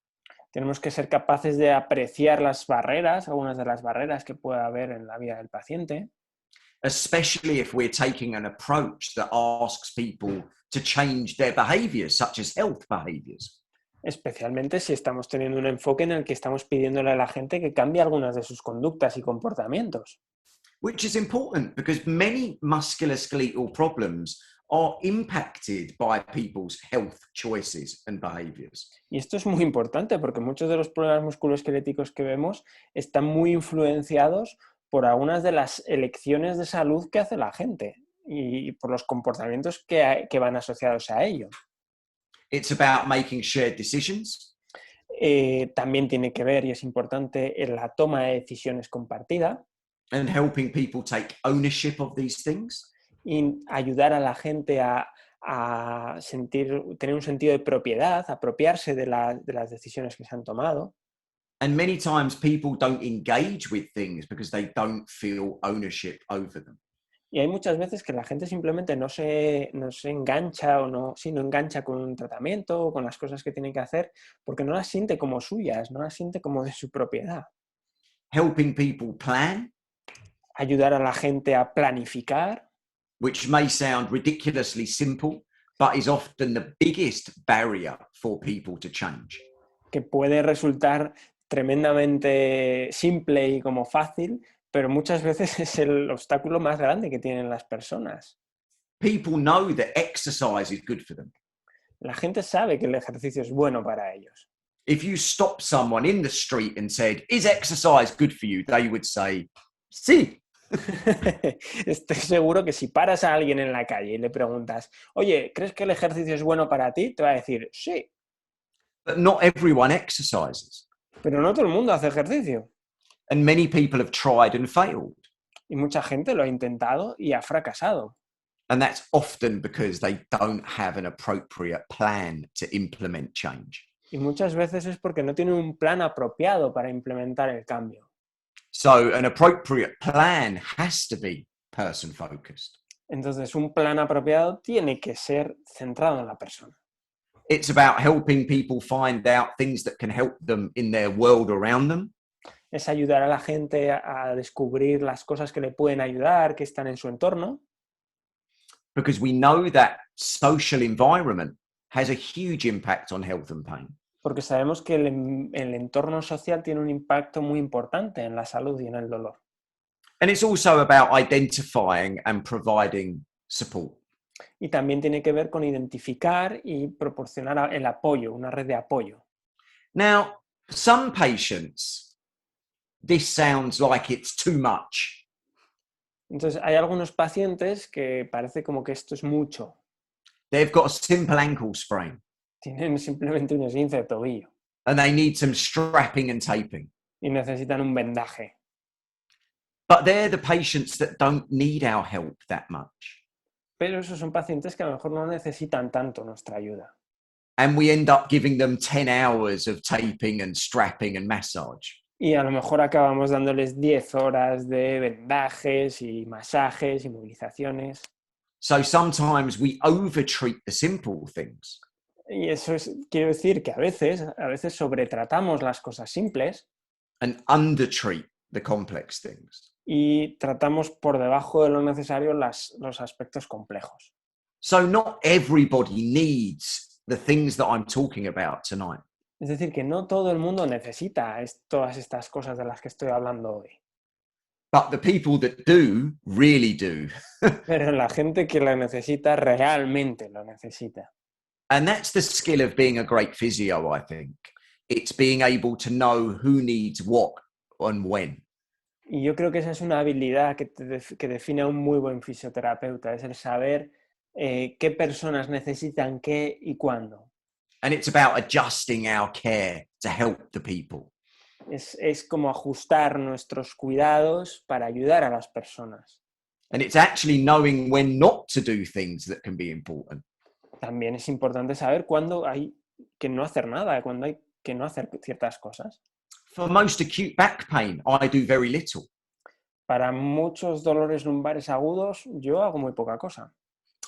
Tenemos que ser capaces de apreciar las barreras, algunas de las barreras que pueda haber en la vida del paciente. Especially if we're taking an approach that asks people to change their behaviors, such as health behaviors. Especialmente si estamos teniendo un enfoque en el que estamos pidiéndole a la gente que cambie algunas de sus conductas y comportamientos. Which is important because many musculoskeletal problems are impacted by people's health choices and behaviors. Y esto es muy importante porque muchos de los problemas musculoesqueléticos que vemos están muy influenciados por algunas de las elecciones de salud que hace la gente y por los comportamientos que van asociados a ello. It's about making shared decisions. También tiene que ver, y es importante, en la toma de decisiones compartida. And helping people take ownership of these things. Y ayudar a la gente a tener un sentido de propiedad, apropiarse de las decisiones que se han tomado. And many times people don't engage with things because they don't feel ownership over them. Y hay muchas veces que la gente simplemente no se engancha o no engancha con un tratamiento o con las cosas que tiene que hacer porque no las siente como suyas, no las siente como de su propiedad. Helping people plan. Ayudar a la gente a planificar. Which may sound ridiculously simple, but is often the biggest barrier for people to change. Que puede resultar tremendamente simple y como fácil, pero muchas veces es el obstáculo más grande que tienen las personas. People know that exercise is good for them. La gente sabe que el ejercicio es bueno para ellos. If you stop someone in the street and said, "Is exercise good for you?" they would say, "Sí." Estoy seguro que si paras a alguien en la calle y le preguntas, oye, ¿crees que el ejercicio es bueno para ti? Te va a decir, sí. But not everyone exercises. Pero no todo el mundo hace ejercicio. And many people have tried and failed. Y mucha gente lo ha intentado y ha fracasado. And that's often because they don't have an appropriate plan to implement change. Y muchas veces es porque no tienen un plan apropiado para implementar el cambio. So an appropriate plan has to be person-focused. Entonces, un plan apropiado tiene que ser centrado en la persona. It's about helping people find out things that can help them in their world around them. Es ayudar a la gente a descubrir las cosas que le pueden ayudar, que están en su entorno. Because we know that social environment has a huge impact on health and pain. Porque sabemos que el entorno social tiene un impacto muy importante en la salud y en el dolor. And it's also about identifying and providing support. Y también tiene que ver con identificar y proporcionar el apoyo, una red de apoyo. Now, some patients, this sounds like it's too much. Entonces, hay algunos pacientes que parece como que esto es mucho. They've got a simple ankle sprain. Tienen simplemente un esguince de tobillo. And they need some strapping and taping. Y necesitan un vendaje. But they're the patients that don't need our help that much. Pero esos son pacientes que a lo mejor no necesitan tanto nuestra ayuda. And we end up giving them 10 hours of taping and strapping and massage. Y a lo mejor acabamos dándoles 10 horas de vendajes y masajes y movilizaciones. So sometimes we overtreat the simple things. Y eso quiero decir que a veces sobretratamos las cosas simples. And undertreat the complex things. Y tratamos por debajo de lo necesario los aspectos complejos. So not everybody needs the things that I'm talking about tonight. Es decir, que no todo el mundo necesita todas estas cosas de las que estoy hablando hoy. But the people that do, really do. Pero la gente que la necesita, realmente lo necesita. And that's the skill of being a great physio, I think. It's being able to know who needs what and when. Y yo creo que esa es una habilidad que define a un muy buen fisioterapeuta, es el saber qué personas necesitan qué y cuándo. And it's about adjusting our care to help the people. Es como ajustar nuestros cuidados para ayudar a las personas. And it's actually knowing when not to do things that can be important. También es importante saber cuándo hay que no hacer nada, cuándo hay que no hacer ciertas cosas. For most acute back pain, I do very little. Para muchos dolores lumbares agudos, yo hago muy poca cosa.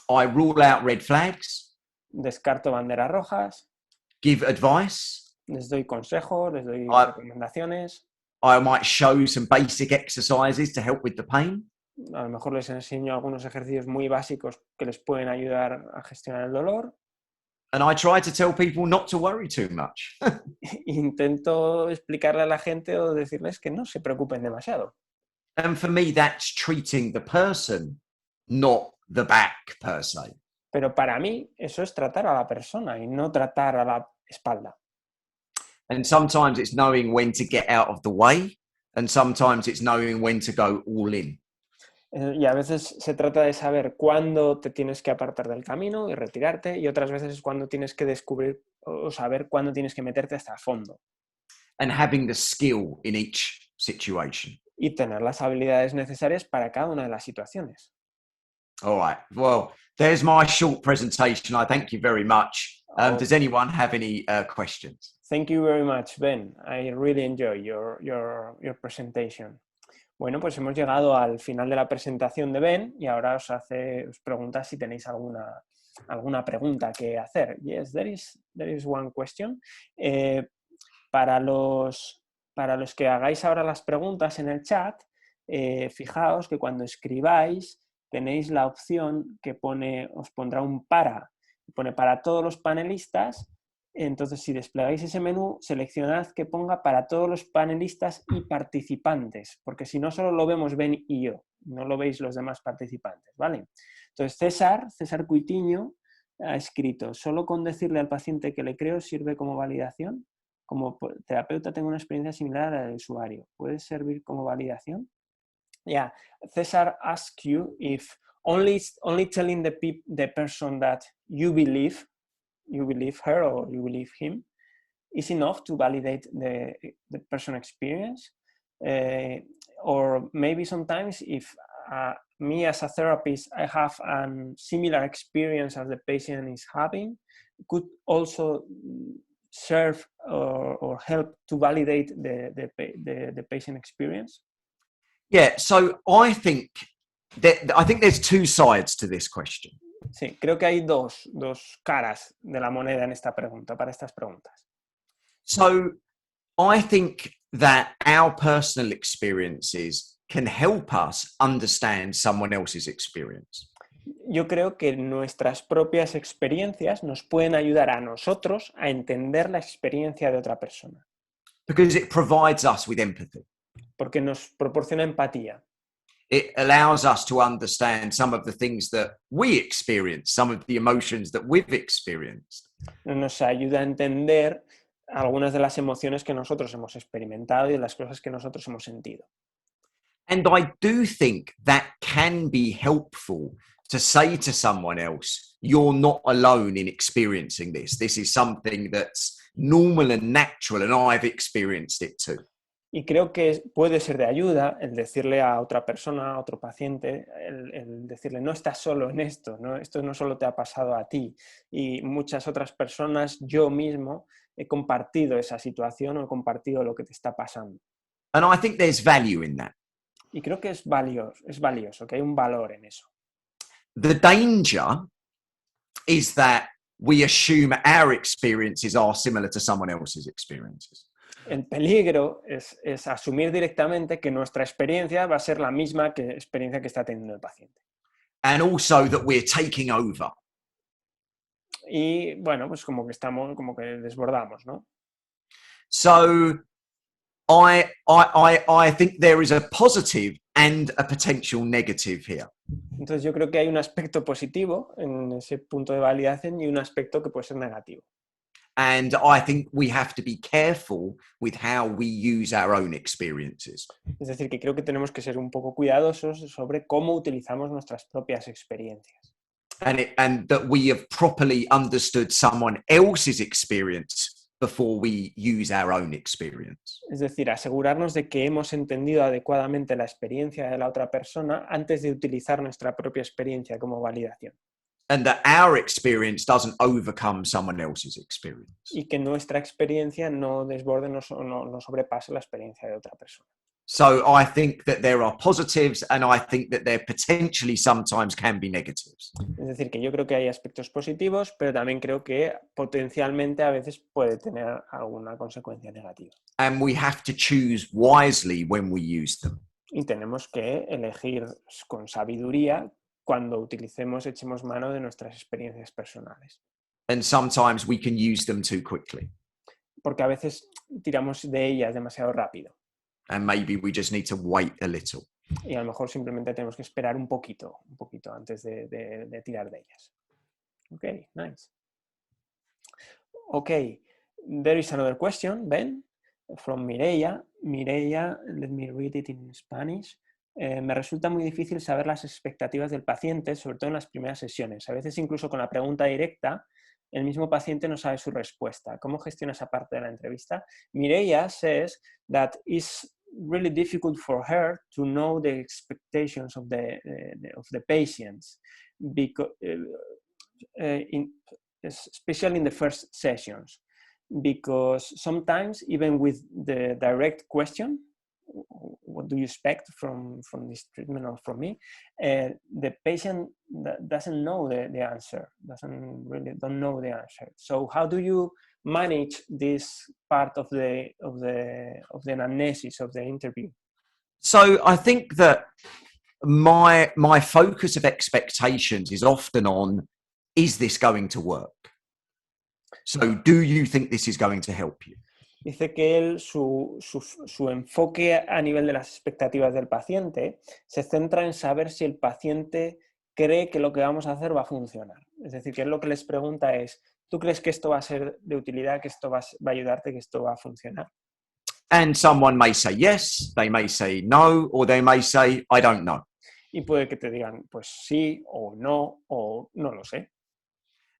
I rule out red flags. Descarto banderas rojas. Give advice. Les doy consejos, les doy recomendaciones. I might show some basic exercises to help with the pain. A lo mejor les enseño algunos ejercicios muy básicos que les pueden ayudar a gestionar el dolor. And I try to tell people not to worry too much. Intento explicarle a la gente o decirles que no se preocupen demasiado. And for me, that's treating the person, not the back per se. Pero para mí eso es tratar a la persona y no tratar a la espalda. And sometimes it's knowing when to get out of the way, and sometimes it's knowing when to go all in. Y a veces se trata de saber cuándo te tienes que apartar del camino y retirarte, y otras veces es cuando tienes que descubrir o saber cuándo tienes que meterte hasta el fondo. And having the skill in each situation. Y tener las habilidades necesarias para cada una de las situaciones. All right. Well, there's my short presentation. I thank you very much. Does anyone have any questions? Thank you very much, Ben. I really enjoy your presentation. Bueno, pues hemos llegado al final de la presentación de Ben y ahora os pregunta si tenéis alguna pregunta que hacer. Yes, there is one question. Para los que hagáis ahora las preguntas en el chat, fijaos que cuando escribáis tenéis la opción que os pondrá un pone para todos los panelistas. Entonces, si desplegáis ese menú, seleccionad que ponga para todos los panelistas y participantes, porque si no, solo lo vemos Ben y yo, no lo veis los demás participantes, ¿vale? Entonces, César Cuitiño ha escrito: solo con decirle al paciente que le creo sirve como validación. Como terapeuta tengo una experiencia similar a la del usuario. ¿Puede servir como validación? Yeah, César asks you if only telling the person that you believe her or you believe him is enough to validate the person experience, or maybe sometimes if me as a therapist I have a similar experience as the patient is having, could also serve or help to validate the patient experience. Yeah, so I think there's two sides to this question. Sí, creo que hay dos caras de la moneda en esta pregunta, para estas preguntas. So I think that our personal experiences can help us understand someone else's experience. Yo creo que nuestras propias experiencias nos pueden ayudar a nosotros a entender la experiencia de otra persona. Because it provides us with empathy. Porque nos proporciona empatía. It allows us to understand some of the things that we experience, some of the emotions that we've experienced. Nos ayuda a entender algunas de las emociones que nosotros hemos experimentado y de las cosas que nosotros hemos sentido. And I do think that can be helpful to say to someone else, you're not alone in experiencing this. This is something that's normal and natural, and I've experienced it too. Y creo que puede ser de ayuda el decirle a otra persona, a otro paciente, el decirle, no estás solo en esto, ¿no? Esto no solo te ha pasado a ti. Y muchas otras personas, yo mismo, he compartido esa situación o he compartido lo que te está pasando. And I think there's value in that. Y creo que es valioso, que hay un valor en eso. The danger is that we assume our experiences are similar to someone else's experiences. El peligro es asumir directamente que nuestra experiencia va a ser la misma experiencia que está teniendo el paciente. And also that we're taking over. Y bueno, pues como que desbordamos, ¿no? So I think there is a positive and a potential negative here. Entonces yo creo que hay un aspecto positivo en ese punto de validación y un aspecto que puede ser negativo. And I think we have to be careful with how we use our own experiences. Es decir, que creo que tenemos que ser un poco cuidadosos sobre cómo utilizamos nuestras propias experiencias. And that we have properly understood someone else's experience before we use our own experience. Es decir, asegurarnos de que hemos entendido adecuadamente la experiencia de la otra persona antes de utilizar nuestra propia experiencia como validación. And that our experience doesn't overcome someone else's experience. Y que nuestra experiencia no desborde, no sobrepase la experiencia de otra persona. So I think that there are positives and I think that there potentially sometimes can be negatives. Es decir, que yo creo que hay aspectos positivos, pero también creo que potencialmente a veces puede tener alguna consecuencia negativa. And we have to choose wisely when we use them. Y tenemos que elegir con sabiduría cuando echemos mano de nuestras experiencias personales. And sometimes we can use them too quickly. Porque a veces tiramos de ellas demasiado rápido. And maybe we just need to wait a little. Y a lo mejor simplemente tenemos que esperar un poquito antes de tirar de ellas. Okay, nice. Okay, there is another question, Ben, from Mireia. Mireia, let me read it in Spanish. Me resulta muy difícil saber las expectativas del paciente, sobre todo en las primeras sesiones. A veces incluso con la pregunta directa, el mismo paciente no sabe su respuesta. ¿Cómo gestiona esa parte de la entrevista? Mireia says that it's really difficult for her to know the expectations of the patients, because, especially in the first sessions, because sometimes even with the direct question, what do you expect from this treatment or from me, the patient doesn't know the answer, don't know the answer. So how do you manage this part of the anamnesis of the interview? So I think that my focus of expectations is often on, is this going to work? So do you think this is going to help you? Dice que su enfoque a nivel de las expectativas del paciente se centra en saber si el paciente cree que lo que vamos a hacer va a funcionar. Es decir, que lo que les pregunta es, ¿tú crees que esto va a ser de utilidad, que esto va a ayudarte, que esto va a funcionar? And someone may say yes, they may say no, or they may say, I don't know. Y puede que te digan, pues sí, o no lo sé.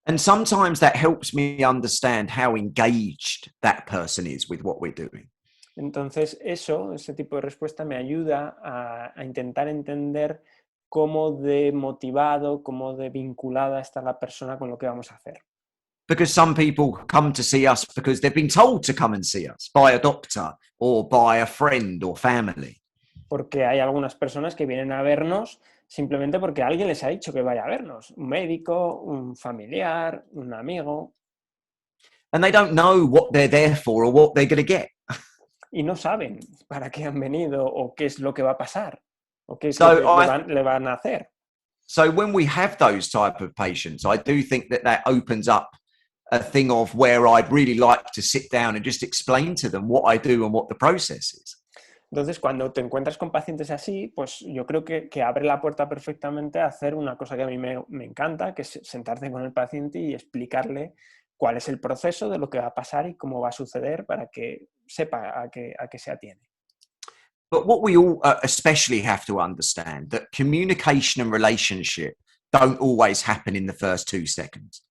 And sometimes that helps me understand how engaged that person is with what we're doing. Entonces ese tipo de respuesta me ayuda a intentar entender cómo de motivado, cómo de vinculada está la persona con lo que vamos a hacer. Because some people come to see us because they've been told to come and see us by a doctor or by a friend or family. Porque hay algunas personas que vienen a vernos simplemente porque alguien les ha dicho que vaya a vernos. Un médico, un familiar, un amigo. And they don't know what they're there for or what they're going to get. Y no saben para qué han venido o qué es lo que va a pasar o qué es lo que le van a hacer. So when we have those type of patients, I do think that opens up a thing of where I'd really like to sit down and just explain to them what I do and what the process is. Entonces, cuando te encuentras con pacientes así, pues yo creo que abre la puerta perfectamente a hacer una cosa que a mí me encanta, que es sentarte con el paciente y explicarle cuál es el proceso de lo que va a pasar y cómo va a suceder para que sepa a qué se atiene. But what we all especially have to understand that communication and relationship don't always happen in the first 2 seconds.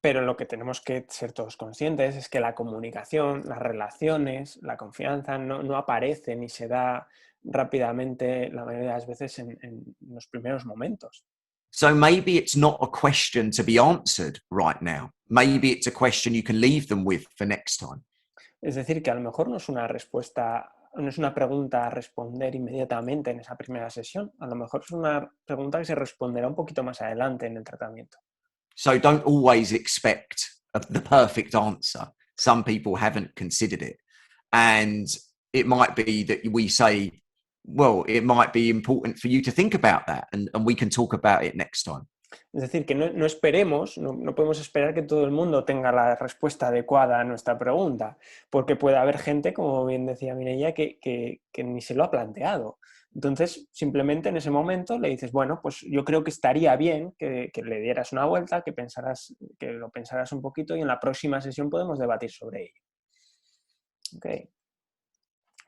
Pero lo que tenemos que ser todos conscientes es que la comunicación, las relaciones, la confianza no aparece ni se da rápidamente la mayoría de las veces en los primeros momentos. So maybe it's not a question to be answered right now. Maybe it's a question you can leave them with for next time. Es decir, que a lo mejor no es una respuesta, no es una pregunta a responder inmediatamente en esa primera sesión. A lo mejor es una pregunta que se responderá un poquito más adelante en el tratamiento. So don't always expect the perfect answer. Some people haven't considered it. And it might be that we say, well, it might be important for you to think about that and we can talk about it next time. Es decir, que no esperemos, no podemos esperar que todo el mundo tenga la respuesta adecuada a nuestra pregunta, porque puede haber gente, como bien decía Mireia, que ni se lo ha planteado. Entonces, simplemente en ese momento le dices, bueno, pues yo creo que estaría bien que le dieras una vuelta, que lo pensaras un poquito y en la próxima sesión podemos debatir sobre ello. Okay.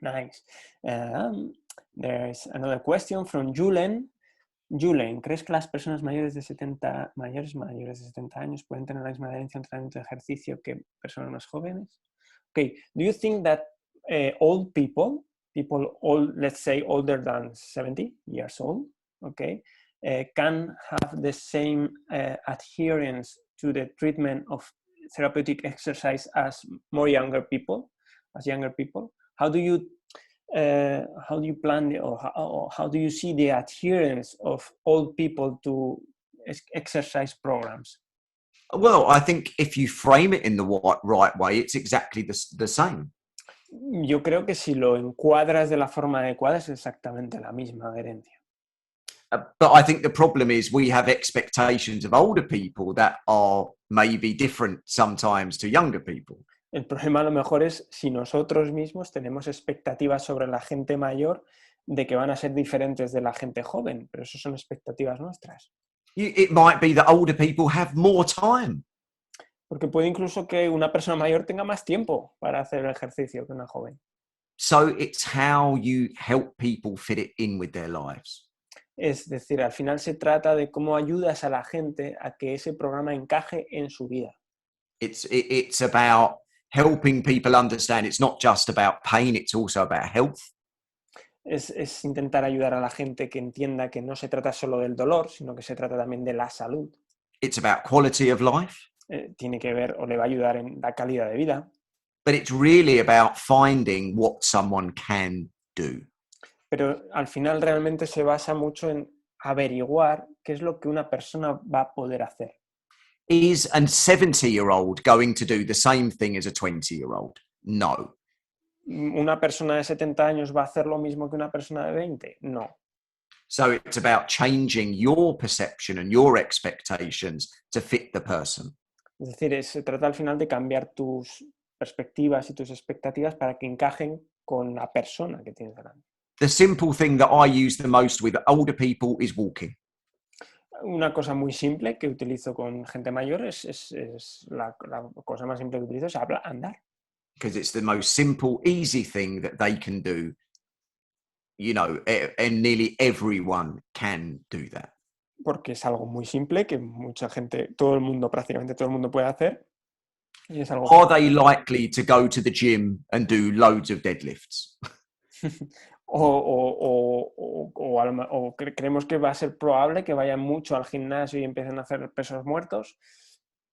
Nice. There's another question from Julen. Julen, ¿crees que las personas mayores de 70 años pueden tener la misma adherencia a un tratamiento de ejercicio que personas más jóvenes? Okay, do you think that old people old, let's say older than 70 years old, okay, can have the same adherence to the treatment of therapeutic exercise as younger people? How do you plan or how do you see the adherence of old people to exercise programs? Well, I think if you frame it in the right way, it's exactly the same. Yo creo que si lo encuadras de la forma adecuada es exactamente la misma adherencia. But I think the problem is we have expectations of older people that are maybe different sometimes to younger people. El problema a lo mejor es si nosotros mismos tenemos expectativas sobre la gente mayor de que van a ser diferentes de la gente joven, pero eso son expectativas nuestras. It might be that older people have more time. Porque puede incluso que una persona mayor tenga más tiempo para hacer el ejercicio que una joven. So it's how you help people fit it in with their lives. Es decir, al final se trata de cómo ayudas a la gente a que ese programa encaje en su vida. It's about helping people understand it's not just about pain, it's also about health. Es intentar ayudar a la gente que entienda que no se trata solo del dolor, sino que se trata también de la salud. It's about quality of life. Tiene que ver o le va a ayudar en la calidad de vida. But it's really about finding what someone can do. Pero al final realmente se basa mucho en averiguar qué es lo que una persona va a poder hacer. Is a 70-year-old going to do the same thing as a 20-year-old? No. ¿Una persona de 70 años va a hacer lo mismo que una persona de 20? No. So it's about changing your perception and your expectations to fit the person. Es decir, se trata al final de cambiar tus perspectivas y tus expectativas para que encajen con la persona que tienes delante. The simple thing that I use the most with older people is walking. Una cosa muy simple que utilizo con gente mayor es la cosa más simple que utilizo es andar. Because it's the most simple, easy thing that they can do. You know, and nearly everyone can do that. Porque es algo muy simple que mucha gente, prácticamente todo el mundo puede hacer. Y es algo Are they likely to go to the gym and do loads of deadlifts? o creemos que va a ser probable que vayan mucho al gimnasio y empiecen a hacer pesos muertos.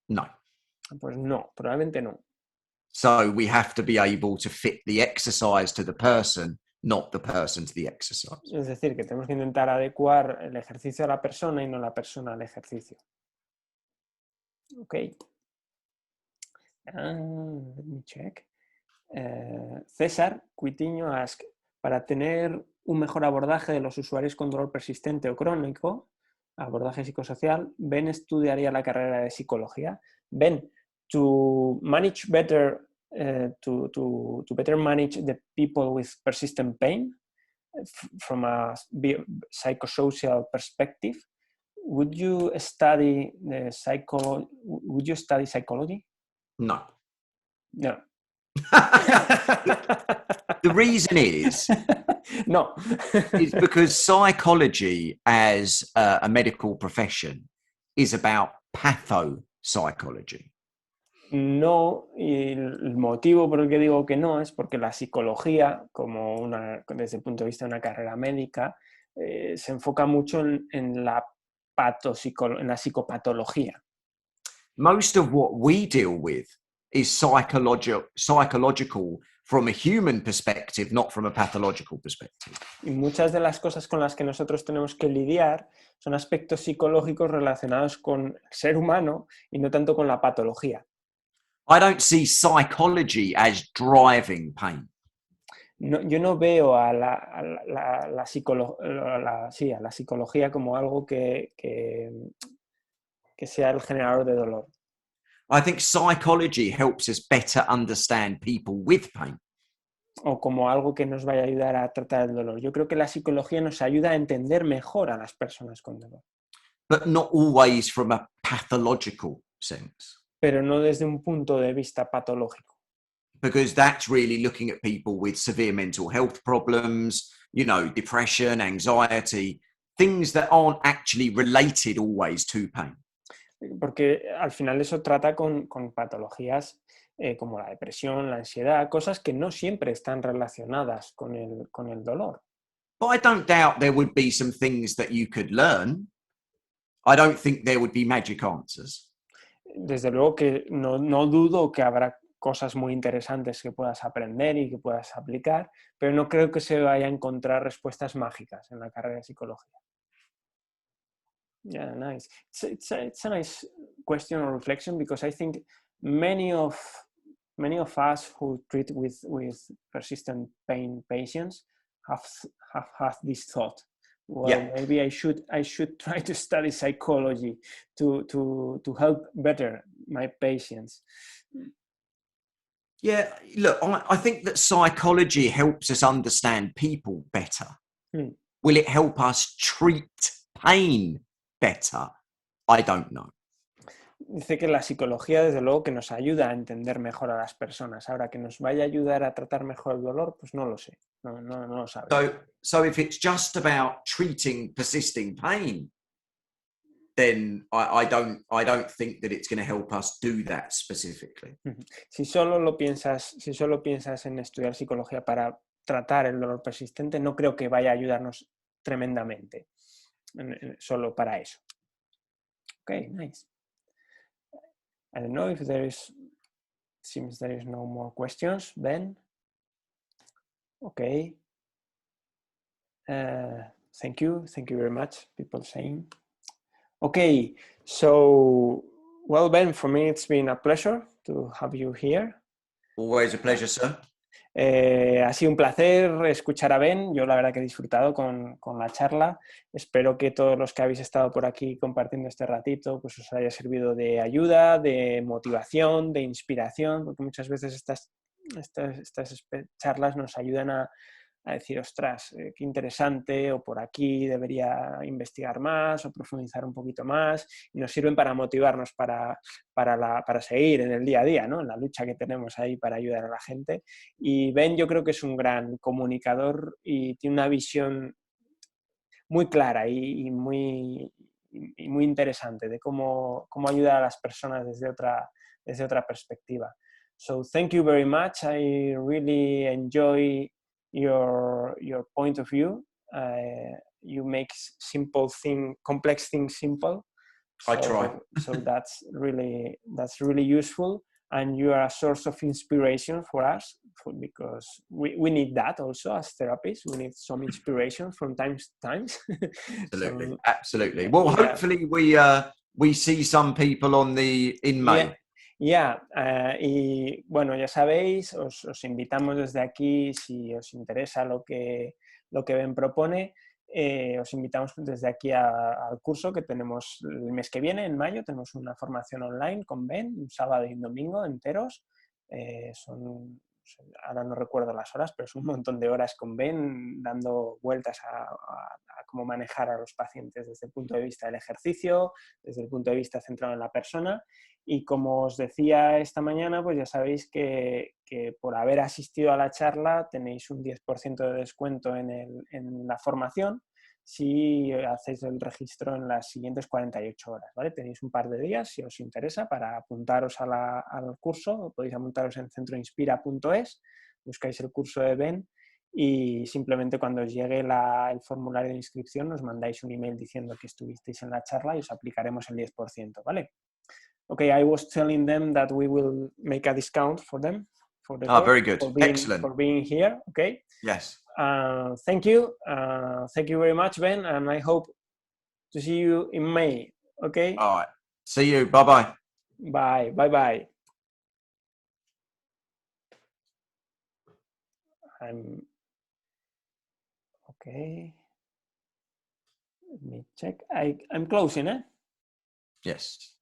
No. Pues no, probablemente no. So we have to be able to fit the exercise to the person, not the person to the exercise. Es decir, que tenemos que intentar adecuar el ejercicio a la persona y no la persona al ejercicio. Ok. Let me check. César Cuitiño ask, para tener un mejor abordaje de los usuarios con dolor persistente o crónico, abordaje psicosocial, Ben estudiaría la carrera de psicología. Ben, to manage better, to better manage the people with persistent pain from a psychosocial perspective, would you study psychology? No. No. The reason is No. It's because psychology as a medical profession is about pathopsychology. No, y el motivo por el que digo que no es porque la psicología, desde el punto de vista de una carrera médica, se enfoca mucho en la psicopatología. Most of what we deal with is psychological from a human perspective, not from a pathological perspective. Y muchas de las cosas con las que nosotros tenemos que lidiar son aspectos psicológicos relacionados con el ser humano y no tanto con la patología. I don't see psychology as driving pain. No, yo no veo a la psicología como algo que sea el generador de dolor. I think psychology helps us better understand people with pain. O como algo que nos vaya a ayudar a tratar el dolor. Yo creo que la psicología nos ayuda a entender mejor a las personas con dolor. But not always from a pathological sense. Pero no desde un punto de vista patológico. Because that's really looking at people with severe mental health problems, you know, depression, anxiety, things that aren't actually related always to pain. Porque al final eso trata con patologías como la depresión, la ansiedad, cosas que no siempre están relacionadas con el dolor. But I don't doubt there would be some things that you could learn. I don't think there would be magic answers. Desde luego que no dudo que habrá cosas muy interesantes que puedas aprender y que puedas aplicar, pero no creo que se vaya a encontrar respuestas mágicas en la carrera de psicología. Yeah, nice. It's a nice question or reflection, because I think many of us who treat with persistent pain patients have had this thought. Well, yeah, maybe I should try to study psychology to help better my patients. Yeah, look, I think that psychology helps us understand people better. Will it help us treat pain better? I don't know. Dice que la psicología, desde luego, que nos ayuda a entender mejor a las personas. Ahora, que nos vaya a ayudar a tratar mejor el dolor, pues no lo sé. No lo sabe. So if it's just about treating persisting pain, then I don't think that it's going to help us do that specifically. Si solo piensas en estudiar psicología para tratar el dolor persistente, no creo que vaya a ayudarnos tremendamente. Solo para eso. Okay, nice. I don't know if seems there is no more questions, Ben. Okay. Thank you very much, people saying. Okay, so, well, Ben, for me it's been a pleasure to have you here. Always a pleasure, sir. Ha sido un placer escuchar a Ben. Yo la verdad que he disfrutado con la charla. Espero que todos los que habéis estado por aquí compartiendo este ratito pues os haya servido de ayuda, de motivación, de inspiración, porque muchas veces estas charlas nos ayudan a decir, ostras, qué interesante, o por aquí debería investigar más o profundizar un poquito más, y nos sirven para motivarnos para seguir en el día a día, ¿no? En la lucha que tenemos ahí para ayudar a la gente. Y Ben, yo creo que es un gran comunicador y tiene una visión muy clara y muy interesante de cómo ayudar a las personas desde otra perspectiva. So thank you very much. I really enjoy your point of view. You make complex things simple. So, I try. So that's really useful, and you are a source of inspiration for us, because we need that also as therapists. We need some inspiration from time to time. Absolutely, So, absolutely. Well, yeah. Hopefully we see some people in May. Yeah. Y bueno, ya sabéis, os invitamos desde aquí, si os interesa lo que Ben propone, os invitamos desde aquí al curso que tenemos el mes que viene, en mayo. Tenemos una formación online con Ben, un sábado y un domingo enteros. Son ahora no recuerdo las horas, pero es un montón de horas con Ben dando vueltas a cómo manejar a los pacientes desde el punto de vista del ejercicio, desde el punto de vista centrado en la persona. Y como os decía esta mañana, pues ya sabéis que por haber asistido a la charla tenéis un 10% de descuento en la formación si hacéis el registro en las siguientes 48 horas, ¿vale? Tenéis un par de días, si os interesa, para apuntaros al curso. Podéis apuntaros en centroinspira.es, buscáis el curso de Ben y simplemente cuando os llegue el formulario de inscripción nos mandáis un email diciendo que estuvisteis en la charla y os aplicaremos el 10%, ¿vale? Okay, I was telling them that we will make a discount for them, for the course, very good. Excellent. for being here, okay? Yes. Thank you. Thank you very much, Ben, and I hope to see you in May, okay? All right. See you. Bye-bye. Bye. Bye-bye. Okay. Let me check. I'm closing, eh? Yes.